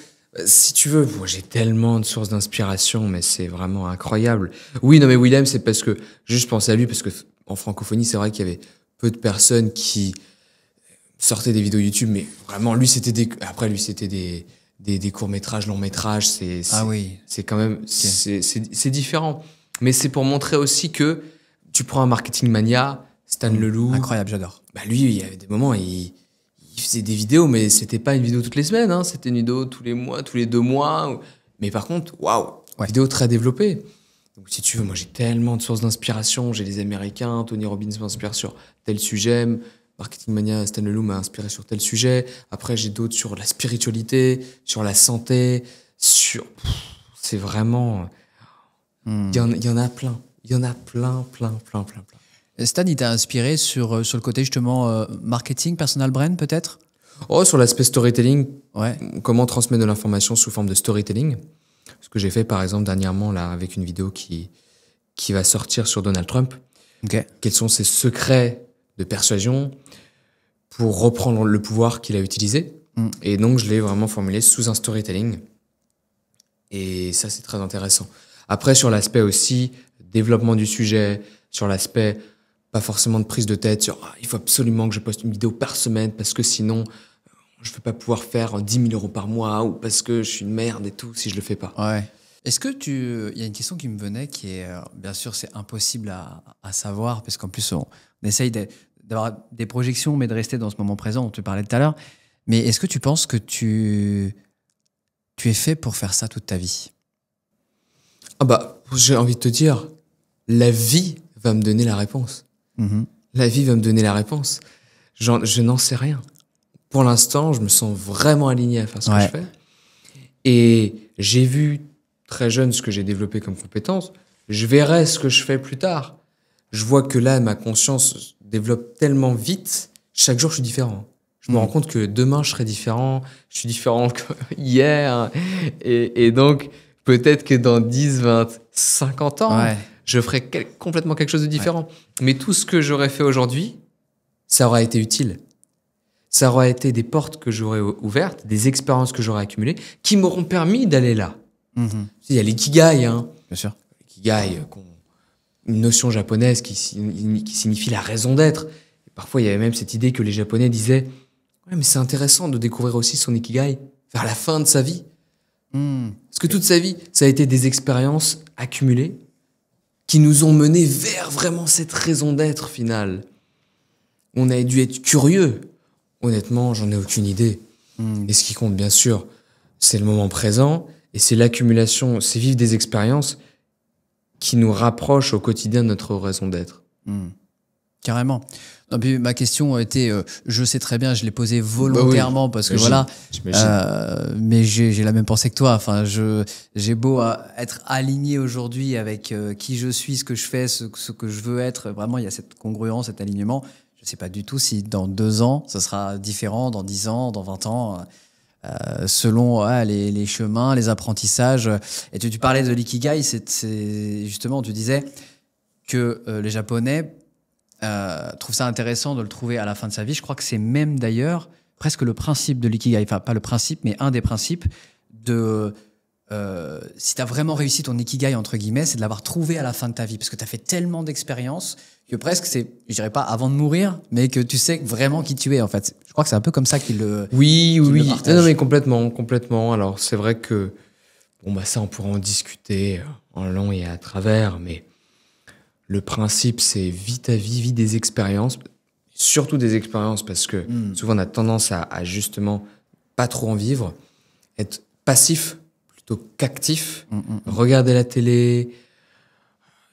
Si tu veux, moi j'ai tellement de sources d'inspiration, mais c'est vraiment incroyable. Oui, non mais Willem, c'est parce que juste penser à lui, parce que en francophonie, c'est vrai qu'il y avait peu de personnes qui sortaient des vidéos YouTube, mais vraiment lui c'était des courts-métrages, longs-métrages, c'est quand même c'est différent. Mais c'est pour montrer aussi que tu prends un marketing mania, Stan Leloup. Incroyable, j'adore. Lui, il y avait des moments, il faisait des vidéos, mais c'était pas une vidéo toutes les semaines, hein. C'était une vidéo tous les mois, tous les 2 mois. Mais par contre, waouh, vidéo très développée. Donc si tu veux, moi j'ai tellement de sources d'inspiration. J'ai les Américains, Tony Robbins m'inspire sur tel sujet, Marketing Mania, Stan Leloup m'a inspiré sur tel sujet. Après j'ai d'autres sur la spiritualité, sur la santé, c'est vraiment... Il y en a plein. Il y en a plein. Stan, il t'a inspiré sur le côté justement marketing, personal brand peut-être? Sur l'aspect storytelling, ouais. Comment transmettre de l'information sous forme de storytelling. Ce que j'ai fait par exemple dernièrement là avec une vidéo qui va sortir sur Donald Trump. Okay. Quels sont ses secrets de persuasion pour reprendre le pouvoir qu'il a utilisé. Et donc je l'ai vraiment formulé sous un storytelling. Et ça c'est très intéressant. Après sur l'aspect aussi développement du sujet, sur l'aspect pas forcément de prise de tête, sur il faut absolument que je poste une vidéo par semaine parce que sinon je vais pas pouvoir faire 10 000 euros par mois ou parce que je suis une merde et tout si je le fais pas. Ouais. Est-ce que il y a une question qui me venait qui est, bien sûr, c'est impossible à savoir parce qu'en plus, on essaye d'avoir des projections, mais de rester dans ce moment présent. On te parlait tout à l'heure. Mais est-ce que tu penses que tu es fait pour faire ça toute ta vie? Ah bah, j'ai envie de te dire, la vie va me donner la réponse. La vie va me donner la réponse. Je n'en sais rien. Pour l'instant, je me sens vraiment aligné à faire ce que je fais. Et j'ai vu très jeune ce que j'ai développé comme compétence. Je verrai ce que je fais plus tard. Je vois que là, ma conscience développe tellement vite. Chaque jour, je suis différent. Je me rends compte que demain, je serai différent. Je suis différent qu'hier. Et donc, peut-être que dans 10, 20, 50 ans, je ferai complètement quelque chose de différent. Mais tout ce que j'aurais fait aujourd'hui, ça aura été utile. Ça aura été des portes que j'aurais ouvertes, des expériences que j'aurais accumulées, qui m'auront permis d'aller là. Il y a l'ikigai, hein. Bien sûr. L'ikigai, une notion japonaise qui signifie la raison d'être. Et parfois, il y avait même cette idée que les Japonais disaient « Ouais, mais c'est intéressant de découvrir aussi son ikigai vers la fin de sa vie. » Parce que toute sa vie, ça a été des expériences accumulées qui nous ont menés vers vraiment cette raison d'être finale. On a dû être curieux. Honnêtement, j'en ai aucune idée. Et ce qui compte, bien sûr, c'est le moment présent et c'est l'accumulation, c'est vivre des expériences qui nous rapprochent au quotidien de notre raison d'être. Carrément. Non, puis ma question était, je sais très bien, je l'ai posée volontairement parce que voilà, mais j'ai la même pensée que toi. Enfin, j'ai beau être aligné aujourd'hui avec qui je suis, ce que je fais, ce que je veux être. Vraiment, il y a cette congruence, cet alignement. Je ne sais pas du tout si dans 2 ans, ça sera différent, dans 10 ans, dans 20 ans, selon les chemins, les apprentissages. Et tu parlais de l'ikigai, c'est justement, tu disais que les Japonais trouvent ça intéressant de le trouver à la fin de sa vie. Je crois que c'est même d'ailleurs presque le principe de l'ikigai, enfin pas le principe, mais un des principes de... si tu as vraiment réussi ton ikigai, entre guillemets, c'est de l'avoir trouvé à la fin de ta vie, parce que tu as fait tellement d'expériences que presque c'est, je dirais pas avant de mourir, mais que tu sais vraiment qui tu es en fait. Je crois que c'est un peu comme ça qu'il le Oui. le Non, mais complètement. Alors c'est vrai que ça on pourra en discuter en long et à travers, mais le principe c'est vis ta vie, vis des expériences, surtout des expériences parce que souvent on a tendance à justement pas trop en vivre, être passif plutôt qu'actif, regarder la télé,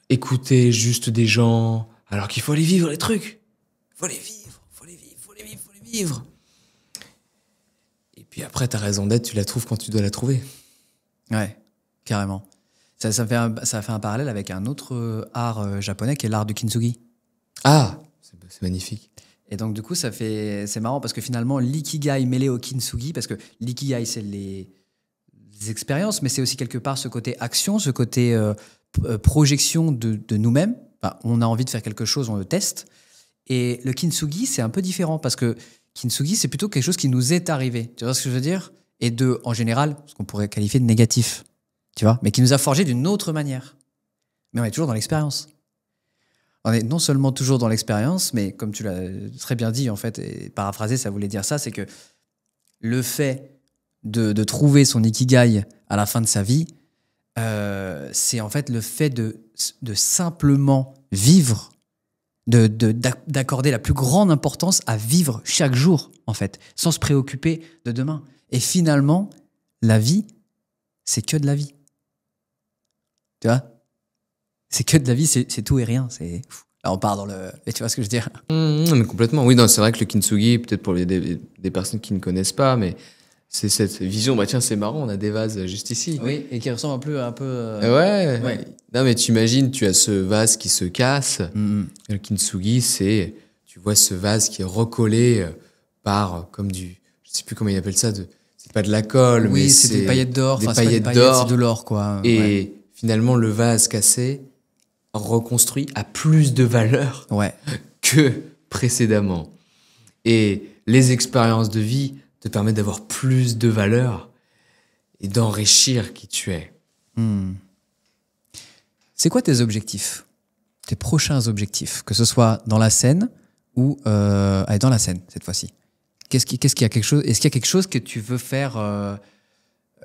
écouter juste des gens, alors qu'il faut aller vivre les trucs. Faut les vivre. Et puis après, ta raison d'être, tu la trouves quand tu dois la trouver. Ouais, carrément. Ça fait un parallèle avec un autre art japonais qui est l'art du kintsugi. Ah, c'est magnifique. Et donc du coup, c'est marrant parce que finalement, l'ikigai mêlé au kintsugi, parce que l'ikigai, c'est les expériences, mais c'est aussi quelque part ce côté action, ce côté projection de nous-mêmes. Enfin, on a envie de faire quelque chose, on le teste. Et le kintsugi, c'est un peu différent parce que kintsugi, c'est plutôt quelque chose qui nous est arrivé. Tu vois ce que je veux dire? Et en général, ce qu'on pourrait qualifier de négatif. Tu vois? Mais qui nous a forgé d'une autre manière. Mais on est toujours dans l'expérience. On est non seulement toujours dans l'expérience, mais comme tu l'as très bien dit, en fait, et paraphrasé, ça voulait dire ça, c'est que le fait de trouver son ikigai à la fin de sa vie, c'est en fait le fait de simplement vivre, d'accorder la plus grande importance à vivre chaque jour, en fait, sans se préoccuper de demain. Et finalement, la vie, c'est que de la vie. Tu vois? C'est que de la vie, c'est tout et rien. Là, on part dans le... Et tu vois ce que je veux dire? Mais complètement. Oui, non, c'est vrai que le kintsugi, peut-être pour des personnes qui ne connaissent pas, mais c'est cette vision, tiens, c'est marrant, on a des vases juste ici. Oui, et qui ressemble un peu... Ouais. Non, mais tu imagines, tu as ce vase qui se casse. Le kintsugi, c'est, tu vois ce vase qui est recollé par, comme je sais plus comment ils appellent ça, c'est pas de la colle, mais c'est des paillettes d'or. Des paillettes d'or. C'est de l'or, quoi. Et finalement, le vase cassé, reconstruit, a plus de valeur que précédemment. Et les expériences de vie te permettent d'avoir plus de valeur et d'enrichir qui tu es. C'est quoi tes objectifs? Tes prochains objectifs? Que ce soit dans la scène ou dans la scène, cette fois-ci. Est-ce qu'il y a quelque chose que tu veux faire,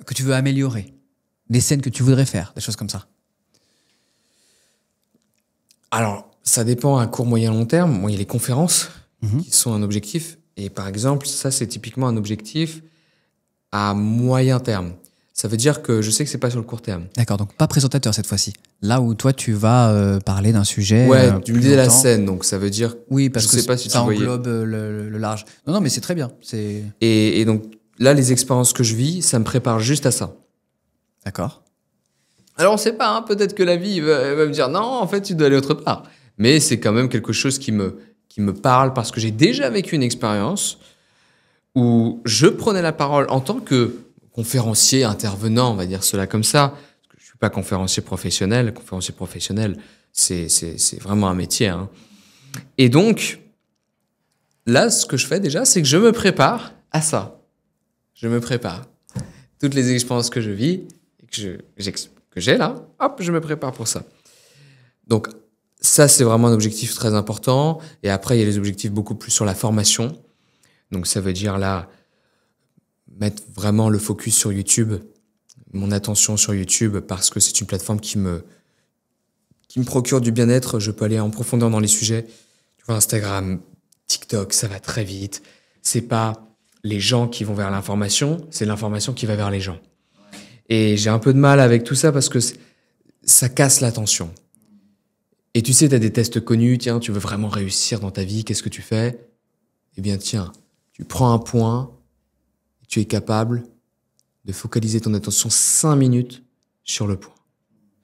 que tu veux améliorer? Des scènes que tu voudrais faire, des choses comme ça? Alors, ça dépend à court, moyen, long terme. Moi, il y a les conférences qui sont un objectif. Et par exemple, ça, c'est typiquement un objectif à moyen terme. Ça veut dire que je sais que c'est pas sur le court terme. D'accord, donc pas présentateur cette fois-ci. Là où toi, tu vas parler d'un sujet. Ouais, tu me disais la longtemps. scène, donc ça veut dire. Oui, parce je que sais pas si ça tu voyais. englobe le large. Non, mais c'est très bien. Et donc, là, les expériences que je vis, ça me prépare juste à ça. D'accord. Alors, on sait pas, hein, peut-être que la vie va me dire non, en fait, tu dois aller autre part. Mais c'est quand même quelque chose qui me parle parce que j'ai déjà vécu une expérience où je prenais la parole en tant que conférencier, intervenant, on va dire cela comme ça. Parce que je suis pas conférencier professionnel. Conférencier professionnel, c'est vraiment un métier, hein. Et donc, là, ce que je fais déjà, c'est que je me prépare à ça. Je me prépare. Toutes les expériences que je vis et que j'ai là, hop, je me prépare pour ça. Donc, ça, c'est vraiment un objectif très important. Et après, il y a les objectifs beaucoup plus sur la formation. Donc, ça veut dire là, mettre vraiment le focus sur YouTube, mon attention sur YouTube, parce que c'est une plateforme qui me procure du bien-être. Je peux aller en profondeur dans les sujets. Tu vois, Instagram, TikTok, ça va très vite. C'est pas les gens qui vont vers l'information, c'est l'information qui va vers les gens. Et j'ai un peu de mal avec tout ça parce que ça casse l'attention. Et tu sais, tu as des tests connus. Tiens, tu veux vraiment réussir dans ta vie, qu'est-ce que tu fais? Eh bien, tiens, tu prends un point, tu es capable de focaliser ton attention 5 minutes sur le point.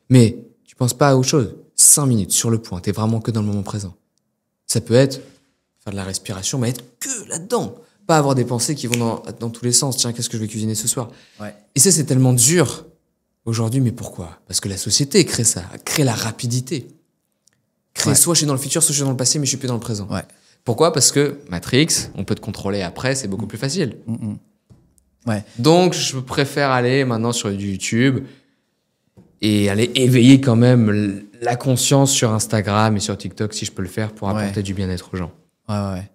Mais tu penses pas à autre chose. 5 minutes sur le point. Tu es vraiment que dans le moment présent. Ça peut être faire de la respiration, mais être que là-dedans. Pas avoir des pensées qui vont dans tous les sens. Tiens, qu'est-ce que je vais cuisiner ce soir? Ouais. Et ça, c'est tellement dur aujourd'hui. Mais pourquoi? Parce que la société crée ça, crée la rapidité. Soit je suis dans le futur, soit je suis dans le passé, mais je suis plus dans le présent. Ouais. Pourquoi? Parce que Matrix, on peut te contrôler après, c'est beaucoup plus facile. Ouais. Donc, je préfère aller maintenant sur YouTube et aller éveiller quand même la conscience sur Instagram et sur TikTok, si je peux le faire, pour apporter du bien-être aux gens. Ouais.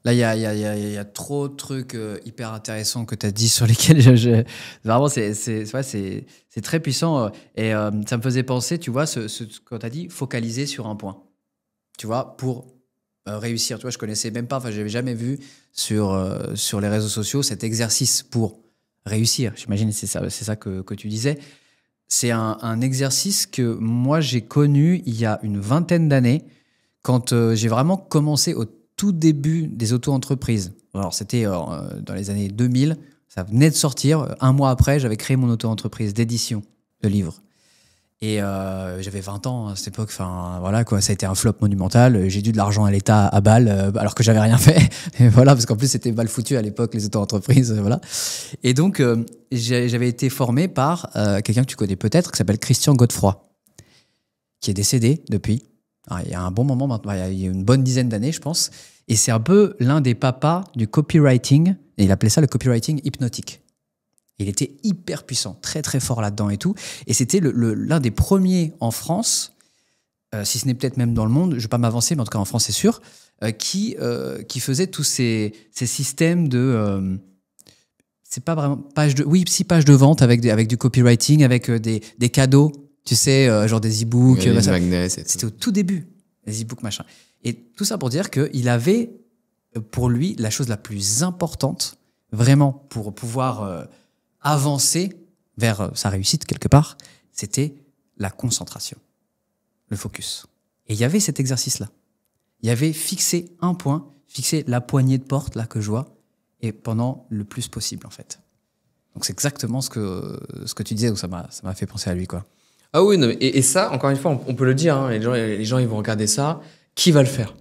Là, il y a trop de trucs hyper intéressants que tu as dit sur lesquels vraiment, c'est très puissant. Et ça me faisait penser, tu vois, quand tu as dit focaliser sur un point. Tu vois, pour réussir. Tu vois, je connaissais même pas, j'avais jamais vu sur les réseaux sociaux cet exercice pour réussir. J'imagine c'est ça que tu disais. C'est un exercice que moi, j'ai connu il y a une vingtaine d'années quand j'ai vraiment commencé au tout début des auto-entreprises. Alors, c'était dans les années 2000. Ça venait de sortir. Un mois après, j'avais créé mon auto-entreprise d'édition de livres. Et j'avais 20 ans à cette époque. Enfin, voilà, quoi. Ça a été un flop monumental. J'ai dû de l'argent à l'État à Bâle, alors que j'avais rien fait. Et voilà, parce qu'en plus, c'était mal foutu à l'époque, les auto-entreprises. Voilà. Et donc, j'avais été formé par quelqu'un que tu connais peut-être, qui s'appelle Christian Godefroy, qui est décédé depuis. Alors, il y a un bon moment maintenant, il y a une bonne dizaine d'années, je pense. Et c'est un peu l'un des papas du copywriting. Et il appelait ça le copywriting hypnotique. Il était hyper puissant, très très fort là-dedans et tout. Et c'était l'un des premiers en France, si ce n'est peut-être même dans le monde, je ne vais pas m'avancer, mais en tout cas en France c'est sûr, qui faisait tous ces systèmes de... c'est pas vraiment page de vente avec du copywriting, avec des cadeaux, tu sais, genre des e-books. C'était au tout début, les e-books, machin. Et tout ça pour dire qu'il avait, pour lui, la chose la plus importante, vraiment, pour pouvoir avancer vers sa réussite quelque part, c'était la concentration, le focus. Et il y avait cet exercice-là. Il y avait fixé un point, fixé la poignée de porte là que je vois, et pendant le plus possible en fait. Donc c'est exactement ce que tu disais, donc ça m'a fait penser à lui, quoi. Ah oui, non, et ça, encore une fois, on peut le dire, hein, les gens ils vont regarder ça. Qui va le faire?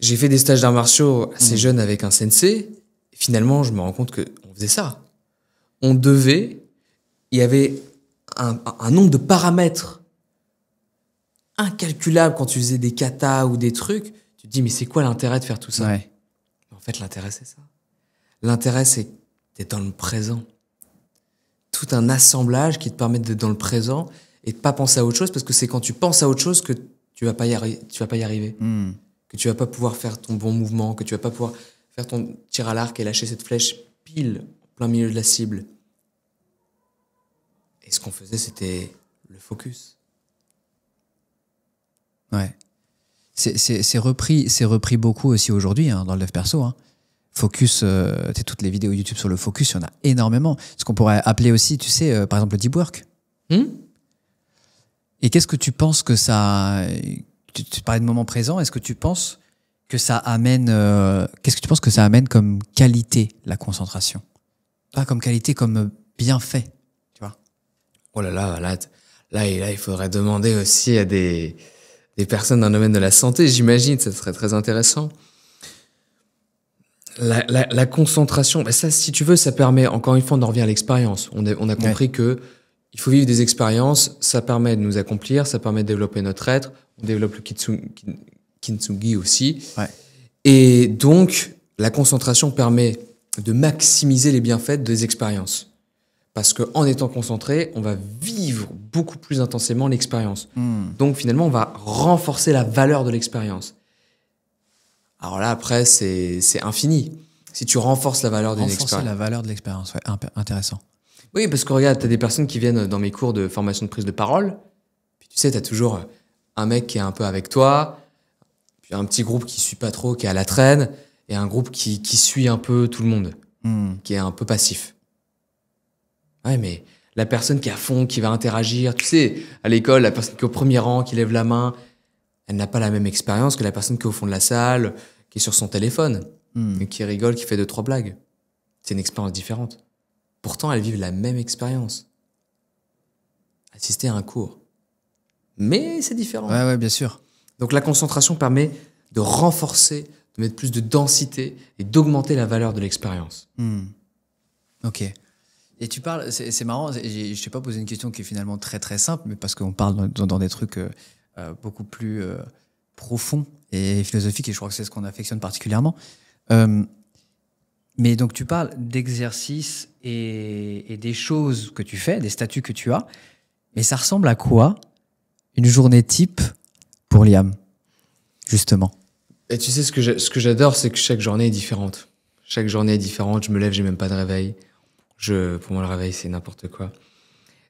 J'ai fait des stages d'arts martiaux assez jeunes avec un sensei. Et finalement, je me rends compte qu'on faisait ça. Il y avait un nombre de paramètres incalculable quand tu faisais des katas ou des trucs. Tu te dis, mais c'est quoi l'intérêt de faire tout ça? Ouais. En fait, l'intérêt, c'est ça. L'intérêt, c'est d'être dans le présent. Tout un assemblage qui te permet d'être dans le présent et de pas penser à autre chose, parce que c'est quand tu penses à autre chose que tu vas pas y arriver. Que tu vas pas pouvoir faire ton bon mouvement, que tu vas pas pouvoir faire ton tir à l'arc et lâcher cette flèche pile en plein milieu de la cible. Et ce qu'on faisait, c'était le focus. Ouais. C'est repris beaucoup aussi aujourd'hui hein, dans le dev perso. Hein. Focus, toutes les vidéos YouTube sur le focus, il y en a énormément. Ce qu'on pourrait appeler aussi, tu sais, par exemple le deep work. Et qu'est-ce que tu penses que ça... Tu parlais de moment présent, est-ce que tu penses que ça amène... qu'est-ce que tu penses que ça amène comme qualité, la concentration? Pas comme qualité, comme bienfait, tu vois? Oh là, il faudrait demander aussi à des personnes dans le domaine de la santé, j'imagine, ça serait très intéressant. La concentration, ça, si tu veux, ça permet, encore une fois, on en revient à l'expérience. On a compris que il faut vivre des expériences, ça permet de nous accomplir, ça permet de développer notre être, on développe le kintsugi aussi. Ouais. Et donc, la concentration permet de maximiser les bienfaits des expériences. Parce qu'en étant concentré, on va vivre beaucoup plus intensément l'expérience. Donc finalement, on va renforcer la valeur de l'expérience. Alors là, après, c'est infini. Si tu renforces la valeur d'une expérience. Renforcer la valeur de l'expérience, ouais, intéressant. Oui, parce que regarde, t'as des personnes qui viennent dans mes cours de formation de prise de parole. Puis tu sais, t'as toujours un mec qui est un peu avec toi, puis un petit groupe qui suit pas trop, qui est à la traîne, et un groupe qui suit un peu tout le monde, qui est un peu passif. Ouais, mais la personne qui est à fond, qui va interagir, tu sais, à l'école, la personne qui est au premier rang, qui lève la main, elle n'a pas la même expérience que la personne qui est au fond de la salle, qui est sur son téléphone, et qui rigole, qui fait 2-3 blagues. C'est une expérience différente. Pourtant, elles vivent la même expérience. Assister à un cours. Mais c'est différent. Ouais, bien sûr. Donc la concentration permet de renforcer, de mettre plus de densité et d'augmenter la valeur de l'expérience. Ok. Et tu parles, c'est marrant, je t'ai pas posé une question qui est finalement très très simple, mais parce qu'on parle dans des trucs beaucoup plus profonds et philosophiques, et je crois que c'est ce qu'on affectionne particulièrement. Mais donc tu parles d'exercices et des choses que tu fais, des statuts que tu as, mais ça ressemble à quoi une journée type pour Liam, justement? Et tu sais, ce que j'adore, c'est que chaque journée est différente. Chaque journée est différente, je me lève, j'ai même pas de réveil. Pour moi, le réveil, c'est n'importe quoi.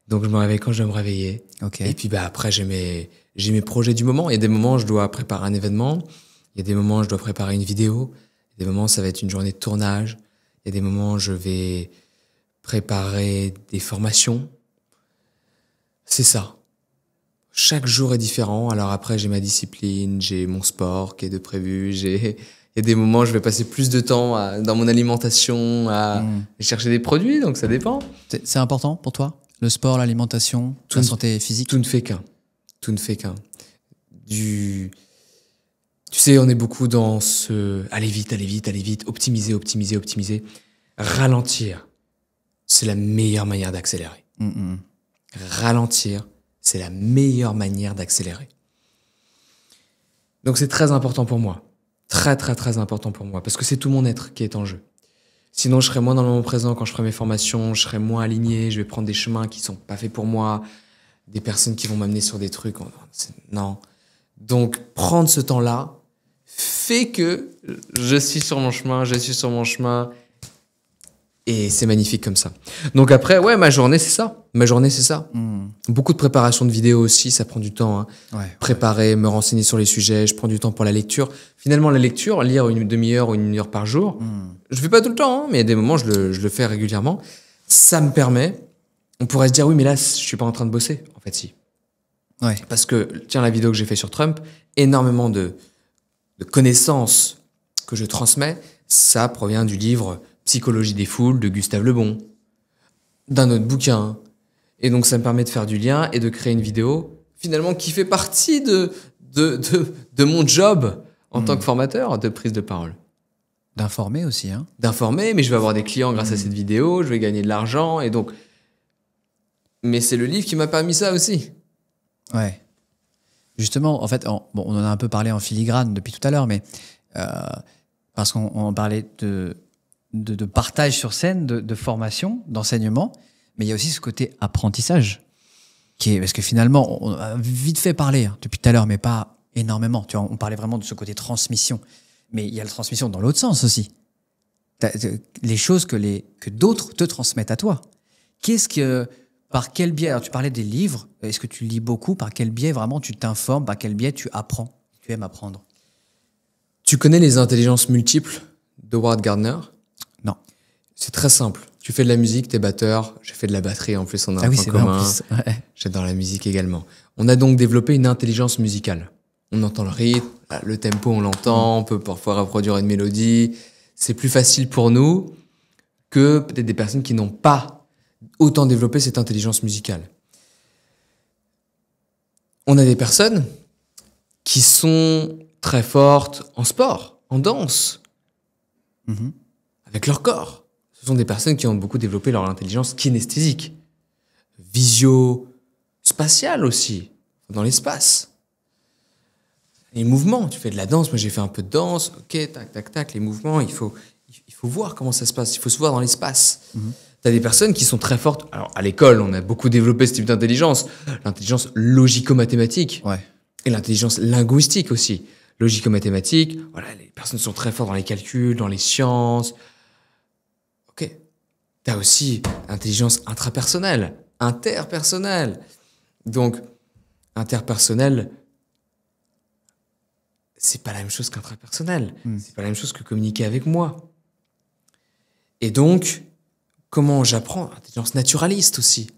Donc, je me réveille quand je dois me réveiller. Okay. Et puis, après, j'ai mes projets du moment. Il y a des moments où je dois préparer un événement. Il y a des moments où je dois préparer une vidéo. Il y a des moments où ça va être une journée de tournage. Il y a des moments où je vais préparer des formations. C'est ça. Chaque jour est différent. Alors après, j'ai ma discipline, j'ai mon sport qui est de prévu, il y a des moments où je vais passer plus de temps dans mon alimentation, à chercher des produits, donc ça dépend. C'est important pour toi? Le sport, l'alimentation, la santé physique? Tout ne fait qu'un. Tout ne fait qu'un. Tu sais, on est beaucoup dans aller vite, optimiser. Ralentir, c'est la meilleure manière d'accélérer. Ralentir, c'est la meilleure manière d'accélérer. Donc c'est très important pour moi. Très, très, très important pour moi. Parce que c'est tout mon être qui est en jeu. Sinon, je serais moins dans le moment présent quand je ferai mes formations, je serais moins aligné, je vais prendre des chemins qui sont pas faits pour moi, des personnes qui vont m'amener sur des trucs. Non. Donc, prendre ce temps-là fait que je suis sur mon chemin, et c'est magnifique comme ça. Donc après, ouais, ma journée, c'est ça. Beaucoup de préparation de vidéos aussi, ça prend du temps. Préparer, me renseigner sur les sujets, je prends du temps pour la lecture. Finalement, la lecture, lire une demi-heure ou une heure par jour, je fais pas tout le temps, mais il y a des moments, je le fais régulièrement. Ça me permet, on pourrait se dire, oui, mais là, je suis pas en train de bosser. En fait, si. Ouais. Parce que, tiens, la vidéo que j'ai fait sur Trump, énormément de connaissances que je transmets, ça provient du livre Psychologie des foules de Gustave Le Bon, d'un autre bouquin. Et donc, ça me permet de faire du lien et de créer une vidéo, finalement, qui fait partie de mon job en tant que formateur de prise de parole. D'informer aussi, hein. D'informer, mais je vais avoir des clients grâce à cette vidéo, je vais gagner de l'argent, et donc... Mais c'est le livre qui m'a permis ça aussi. Ouais. Justement, en fait, on en a un peu parlé en filigrane depuis tout à l'heure, mais parce qu'on parlait de partage sur scène, de formation, d'enseignement, mais il y a aussi ce côté apprentissage, parce que finalement, on a vite fait parler depuis tout à l'heure, mais pas énormément. Tu vois, on parlait vraiment de ce côté transmission, mais il y a la transmission dans l'autre sens aussi. les choses que d'autres te transmettent à toi. Par quel biais, alors tu parlais des livres, est-ce que tu lis beaucoup? Par quel biais vraiment tu t'informes? Par quel biais tu apprends? Tu aimes apprendre? Tu connais les intelligences multiples de Howard Gardner? Non. C'est très simple. Tu fais de la musique, t'es batteur. J'ai fait de la batterie en plus, on a un oui, point c'est vrai en commun. plus. Ouais. J'adore la musique également. On a donc développé une intelligence musicale. On entend le rythme, le tempo, on l'entend, on peut parfois reproduire une mélodie. C'est plus facile pour nous que peut-être des personnes qui n'ont pas autant développé cette intelligence musicale. On a des personnes qui sont très fortes en sport, en danse, avec leur corps. Ce sont des personnes qui ont beaucoup développé leur intelligence kinesthésique, visio-spatiale aussi, dans l'espace. Les mouvements, tu fais de la danse, moi j'ai fait un peu de danse, ok, tac, tac, tac, les mouvements, il faut voir comment ça se passe, il faut se voir dans l'espace. T'as des personnes qui sont très fortes. Alors, à l'école, on a beaucoup développé ce type d'intelligence. L'intelligence logico-mathématique. Ouais. Et l'intelligence linguistique aussi. Logico-mathématique, voilà, les personnes sont très fortes dans les calculs, dans les sciences. Ok. T'as aussi l'intelligence intrapersonnelle, interpersonnelle. Donc, interpersonnelle, c'est pas la même chose qu'intrapersonnel. C'est pas la même chose que communiquer avec moi. Et donc, comment j'apprends? L'intelligence naturaliste aussi.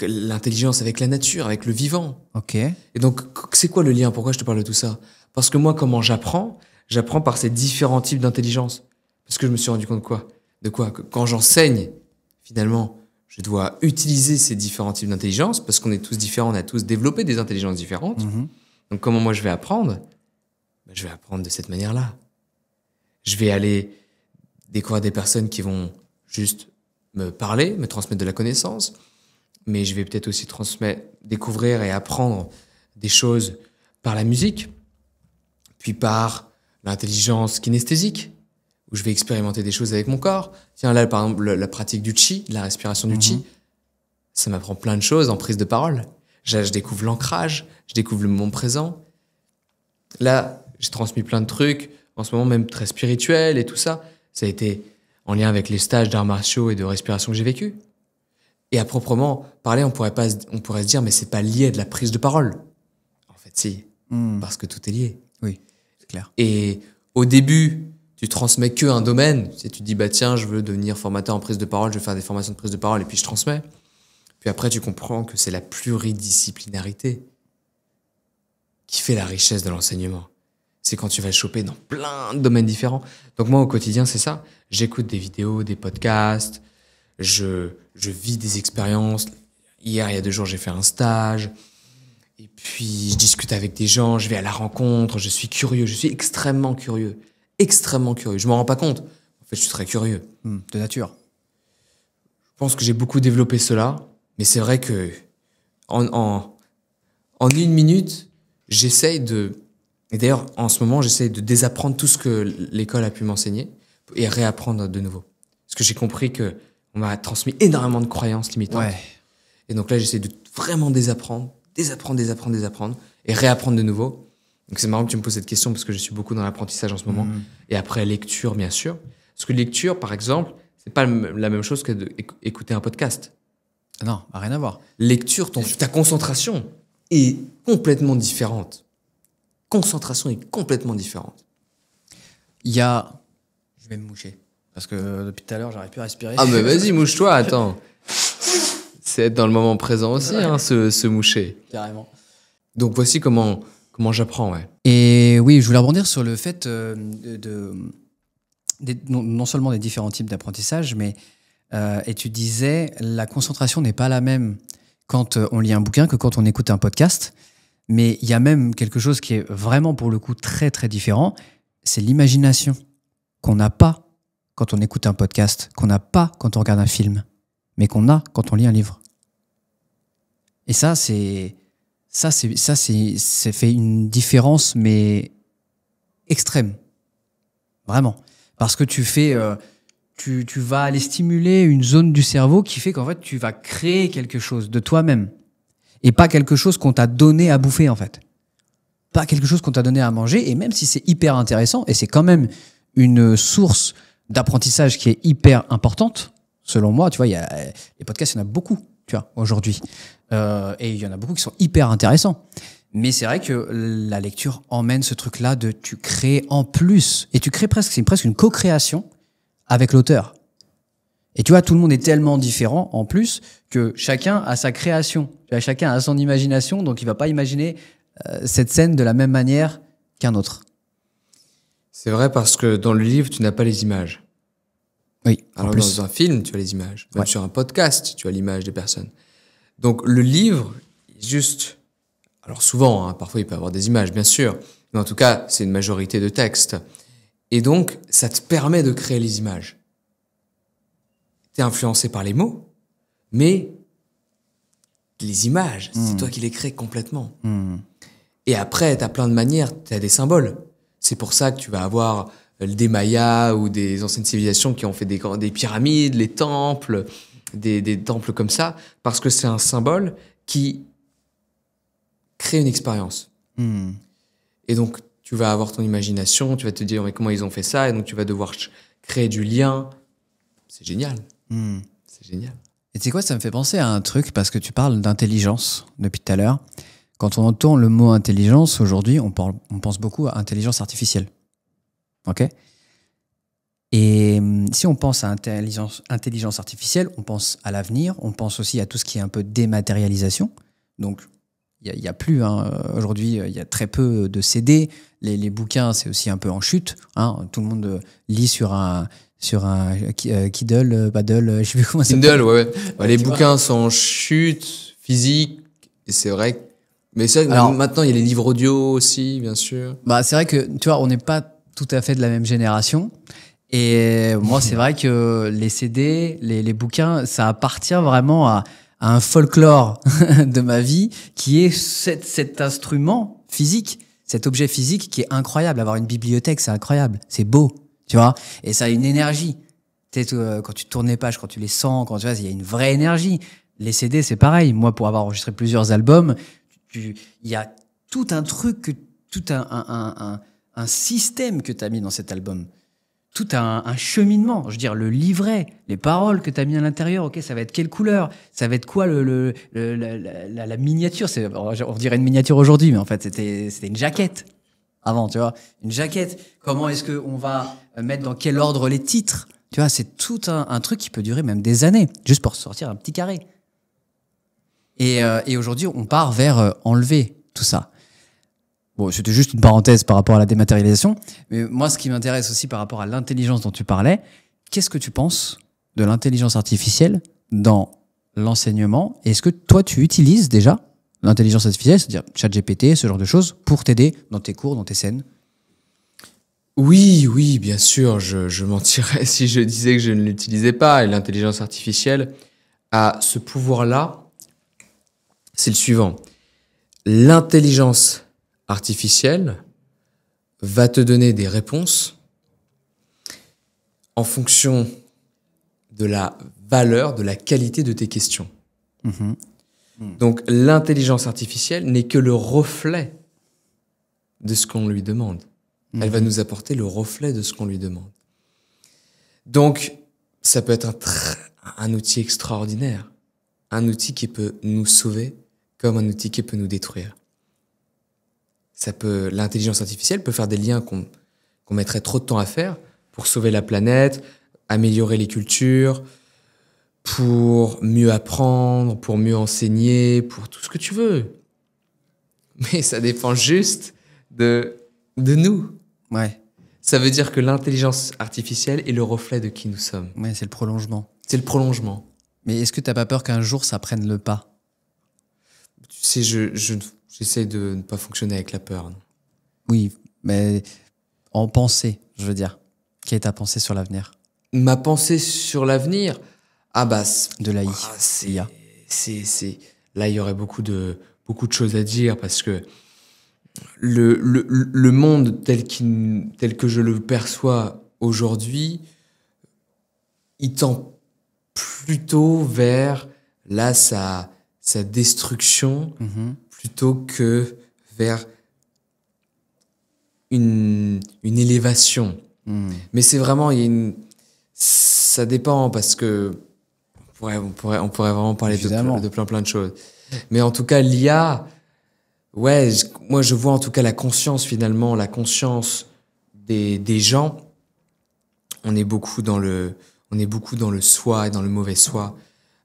L'intelligence avec la nature, avec le vivant. Ok. Et donc, c'est quoi le lien? Pourquoi je te parle de tout ça? Parce que moi, comment j'apprends? J'apprends par ces différents types d'intelligence. Parce que je me suis rendu compte de quoi? Que quand j'enseigne, finalement, je dois utiliser ces différents types d'intelligence, parce qu'on est tous différents, on a tous développé des intelligences différentes. Donc, comment moi je vais apprendre? Je vais apprendre de cette manière-là. Je vais aller découvrir des personnes qui vont juste me parler, me transmettre de la connaissance, mais je vais peut-être aussi découvrir et apprendre des choses par la musique, puis par l'intelligence kinesthésique, où je vais expérimenter des choses avec mon corps. Tiens, là, par exemple, la pratique du chi, la respiration du chi, ça m'apprend plein de choses en prise de parole. Je découvre l'ancrage, je découvre le moment présent. Là, j'ai transmis plein de trucs, en ce moment même très spirituels et tout ça. Ça a été en lien avec les stages d'arts martiaux et de respiration que j'ai vécu. Et à proprement parler, on pourrait se dire, mais c'est pas lié à de la prise de parole. En fait, si. Parce que tout est lié. Oui, c'est clair. Et au début, tu transmets que un domaine. Tu te dis, bah tiens, je veux devenir formateur en prise de parole, je vais faire des formations de prise de parole, et puis je transmets. Puis après, tu comprends que c'est la pluridisciplinarité qui fait la richesse de l'enseignement. C'est quand tu vas le choper dans plein de domaines différents. Donc moi, au quotidien, c'est ça. J'écoute des vidéos, des podcasts, je vis des expériences. Hier, il y a 2 jours, j'ai fait un stage. Et puis, je discute avec des gens, je vais à la rencontre, je suis curieux, je suis extrêmement curieux. Extrêmement curieux. Je m'en rends pas compte. En fait, je suis très curieux. De nature. Je pense que j'ai beaucoup développé cela, mais c'est vrai que en 1 minute, j'essaye de... Et d'ailleurs, en ce moment, j'essaye de désapprendre tout ce que l'école a pu m'enseigner et réapprendre de nouveau. Parce que j'ai compris que on m'a transmis énormément de croyances limitantes. Ouais. Et donc là, j'essaie de vraiment désapprendre et réapprendre de nouveau. Donc c'est marrant que tu me poses cette question parce que je suis beaucoup dans l'apprentissage en ce moment. Et après, lecture, bien sûr. Parce que lecture, par exemple, c'est pas la même chose que d'écouter un podcast. Non, rien à voir. Lecture, ta concentration est complètement différente. Concentration est complètement différente. Il y a... Je vais me moucher. Parce que depuis tout à l'heure, j'arrive plus à respirer. Ah, mais vas-y, mouche-toi, attends. C'est être dans le moment présent aussi, hein, se moucher. Carrément. Donc voici comment j'apprends, ouais. Et oui, je voulais rebondir sur le fait non seulement des différents types d'apprentissage, mais et tu disais, la concentration n'est pas la même quand on lit un bouquin que quand on écoute un podcast. Mais il y a même quelque chose qui est vraiment, pour le coup, très, très différent. C'est l'imagination qu'on n'a pas quand on écoute un podcast, qu'on n'a pas quand on regarde un film, mais qu'on a quand on lit un livre. Et ça fait une différence, mais extrême. Vraiment. Parce que tu vas aller stimuler une zone du cerveau qui fait qu'en fait, tu vas créer quelque chose de toi-même. Et pas quelque chose qu'on t'a donné à bouffer, en fait. Pas quelque chose qu'on t'a donné à manger. Et même si c'est hyper intéressant, et c'est quand même une source d'apprentissage qui est hyper importante, selon moi. Tu vois, les podcasts, il y en a beaucoup, tu vois, aujourd'hui. Et il y en a beaucoup qui sont hyper intéressants. Mais c'est vrai que la lecture emmène ce truc-là de tu crées en plus. Et tu crées c'est presque une co-création avec l'auteur. Et tu vois, tout le monde est tellement différent en plus que chacun a sa création. Chacun a son imagination, donc il va pas imaginer cette scène de la même manière qu'un autre. C'est vrai parce que dans le livre, tu n'as pas les images. Oui. Alors dans un film, tu as les images. Même sur un podcast, tu as l'image des personnes. Donc le livre, juste... Alors souvent, hein, parfois il peut y avoir des images, bien sûr. Mais en tout cas, c'est une majorité de textes. Et donc, ça te permet de créer les images. Tu es influencé par les mots, mais les images, c'est toi qui les crées complètement. Et après, tu as plein de manières, tu as des symboles. C'est pour ça que tu vas avoir des Mayas ou des anciennes civilisations qui ont fait des pyramides, les temples, des temples comme ça, parce que c'est un symbole qui crée une expérience. Et donc, tu vas avoir ton imagination, tu vas te dire mais comment ils ont fait ça, et donc tu vas devoir créer du lien. C'est génial. C'est génial. Et tu sais quoi, ça me fait penser à un truc, parce que tu parles d'intelligence depuis tout à l'heure. Quand on entend le mot intelligence, aujourd'hui, on pense beaucoup à intelligence artificielle. OK ? Et si on pense à intelligence artificielle, on pense à l'avenir, on pense aussi à tout ce qui est un peu dématérialisation. Donc, il y a plus, hein, aujourd'hui, il y a très peu de CD. Les bouquins, c'est aussi un peu en chute. Hein. Tout le monde lit sur un Kindle, Paddle, je sais plus comment ça s'appelle. Kindle, ouais. Les bouquins sont en chute physique, et c'est vrai que... Mais c'est vrai que Alors, maintenant, il y a les livres audio aussi, bien sûr. Bah, c'est vrai que, tu vois, on n'est pas tout à fait de la même génération. Et moi, c'est vrai que les CD, les bouquins, ça appartient vraiment à un folklore de ma vie qui est cet instrument physique, cet objet physique qui est incroyable. Avoir une bibliothèque, c'est incroyable. C'est beau, tu vois. Et ça a une énergie. Tu sais, quand tu tournes les pages, quand tu les sens, quand tu vois, il y a une vraie énergie. Les CD, c'est pareil. Moi, pour avoir enregistré plusieurs albums, il y a tout un truc, tout un système que tu as mis dans cet album. Tout un cheminement, je veux dire, le livret, les paroles que tu as mis à l'intérieur, ok, ça va être quelle couleur, ça va être quoi la miniature, on dirait une miniature aujourd'hui, mais en fait c'était une jaquette avant, tu vois, une jaquette, comment est-ce qu'on va mettre dans quel ordre les titres, tu vois, c'est tout un truc qui peut durer même des années, juste pour sortir un petit carré. Et aujourd'hui, on part vers enlever tout ça. Bon, c'était juste une parenthèse par rapport à la dématérialisation. Mais moi, ce qui m'intéresse aussi par rapport à l'intelligence dont tu parlais, qu'est-ce que tu penses de l'intelligence artificielle dans l'enseignement? Est-ce que toi, tu utilises déjà l'intelligence artificielle, c'est-à-dire ChatGPT, ce genre de choses, pour t'aider dans tes cours, dans tes scènes? Oui, bien sûr. Je mentirais si je disais que je ne l'utilisais pas. Et l'intelligence artificielle a ce pouvoir-là. C'est le suivant. L'intelligence artificielle va te donner des réponses en fonction de la valeur, de la qualité de tes questions. Donc, l'intelligence artificielle n'est que le reflet de ce qu'on lui demande. Elle va nous apporter le reflet de ce qu'on lui demande. Donc, ça peut être un outil extraordinaire. Un outil qui peut nous sauver comme un outil qui peut nous détruire. L'intelligence artificielle peut faire des liens qu'on mettrait trop de temps à faire pour sauver la planète, améliorer les cultures, pour mieux apprendre, pour mieux enseigner, pour tout ce que tu veux. Mais ça dépend juste de nous. Ouais. Ça veut dire que l'intelligence artificielle est le reflet de qui nous sommes. Ouais, c'est le prolongement. C'est le prolongement. Mais est-ce que t'as pas peur qu'un jour ça prenne le pas? Tu sais, j'essaie de ne pas fonctionner avec la peur. Non. Oui, mais en pensée, je veux dire. Quelle est ta pensée sur l'avenir? Ma pensée sur l'avenir, De l'AI. Là, il y aurait beaucoup de choses à dire parce que le monde tel que je le perçois aujourd'hui, il tend plutôt vers sa destruction plutôt que vers une élévation. Mais c'est vraiment, il Ça dépend parce que on pourrait vraiment parler de plein de choses. Mais en tout cas, l'IA, ouais, moi je vois en tout cas la conscience finalement, la conscience des gens. On est beaucoup dans le soi et dans le mauvais soi,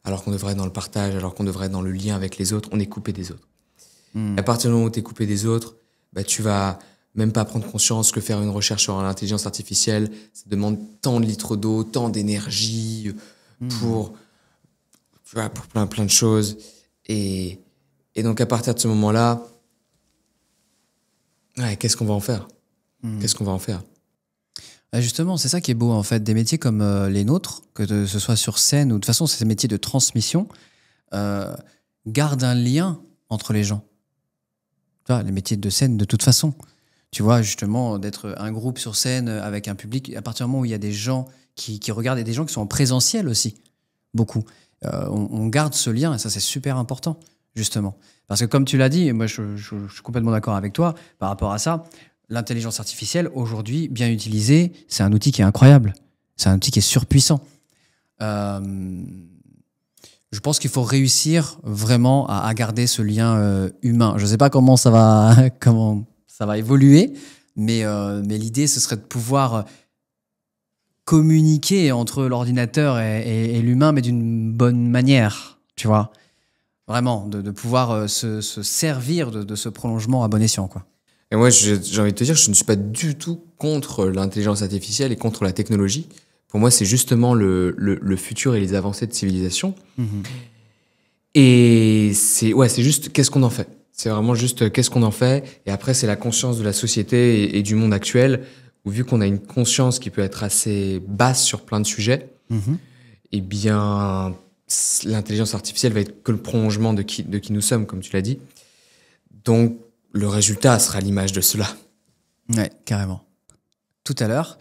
alors qu'on devrait être dans le partage, alors qu'on devrait être dans le lien avec les autres. On est coupé des autres. À partir du moment où tu es coupé des autres, bah, tu vas même pas prendre conscience que faire une recherche sur l'intelligence artificielle, ça demande tant de litres d'eau, tant d'énergie pour plein de choses. Et donc, à partir de ce moment-là, ouais, qu'est-ce qu'on va en faire? Qu'est-ce qu'on va en faire? Justement, c'est ça qui est beau, en fait. Des métiers comme les nôtres, que ce soit sur scène ou de toute façon, ces métiers de transmission, gardent un lien entre les gens. Tu vois, les métiers de scène, de toute façon. Tu vois, justement, d'être un groupe sur scène avec un public, à partir du moment où il y a des gens qui regardent et des gens qui sont en présentiel aussi, beaucoup. On garde ce lien et ça, c'est super important, justement. Parce que comme tu l'as dit, et moi, je suis complètement d'accord avec toi par rapport à ça, l'intelligence artificielle, aujourd'hui, bien utilisée, c'est un outil qui est incroyable. C'est un outil qui est surpuissant. Je pense qu'il faut réussir vraiment à garder ce lien humain. Je ne sais pas comment ça va évoluer, mais l'idée, ce serait de pouvoir communiquer entre l'ordinateur et l'humain, mais d'une bonne manière, tu vois. Vraiment, de pouvoir se servir de ce prolongement à bon escient, quoi. Et moi, j'ai envie de te dire, je ne suis pas du tout contre l'intelligence artificielle et contre la technologie. Pour moi, c'est justement le futur et les avancées de civilisation. Et c'est juste qu'est-ce qu'on en fait. C'est vraiment juste qu'est-ce qu'on en fait. Et après, c'est la conscience de la société et du monde actuel, où vu qu'on a une conscience qui peut être assez basse sur plein de sujets, eh bien, l'intelligence artificielle va être que le prolongement de qui nous sommes, comme tu l'as dit. Donc, le résultat sera l'image de cela. Ouais, carrément. Tout à l'heure,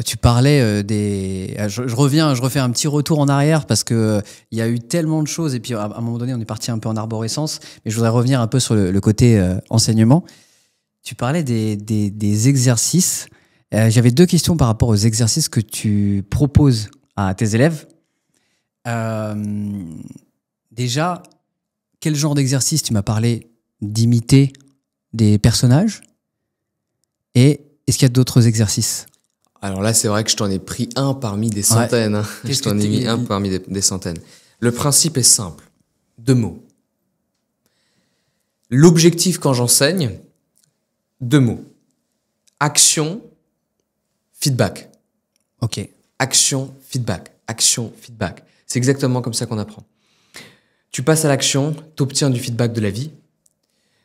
tu parlais des... Je refais un petit retour en arrière parce qu'il y a eu tellement de choses et puis à un moment donné, on est parti un peu en arborescence, mais je voudrais revenir un peu sur le côté enseignement. Tu parlais des exercices. J'avais 2 questions par rapport aux exercices que tu proposes à tes élèves. Déjà, quel genre d'exercice? Tu m'as parlé d'imiter des personnages. Et est-ce qu'il y a d'autres exercices? Alors là, c'est vrai que je t'en ai pris un parmi des centaines. Ouais. Je t'en ai mis un parmi des centaines. Le principe est simple. 2 mots. L'objectif quand j'enseigne, 2 mots. Action, feedback. Ok. Action, feedback. Action, feedback. C'est exactement comme ça qu'on apprend. Tu passes à l'action, tu obtiens du feedback de la vie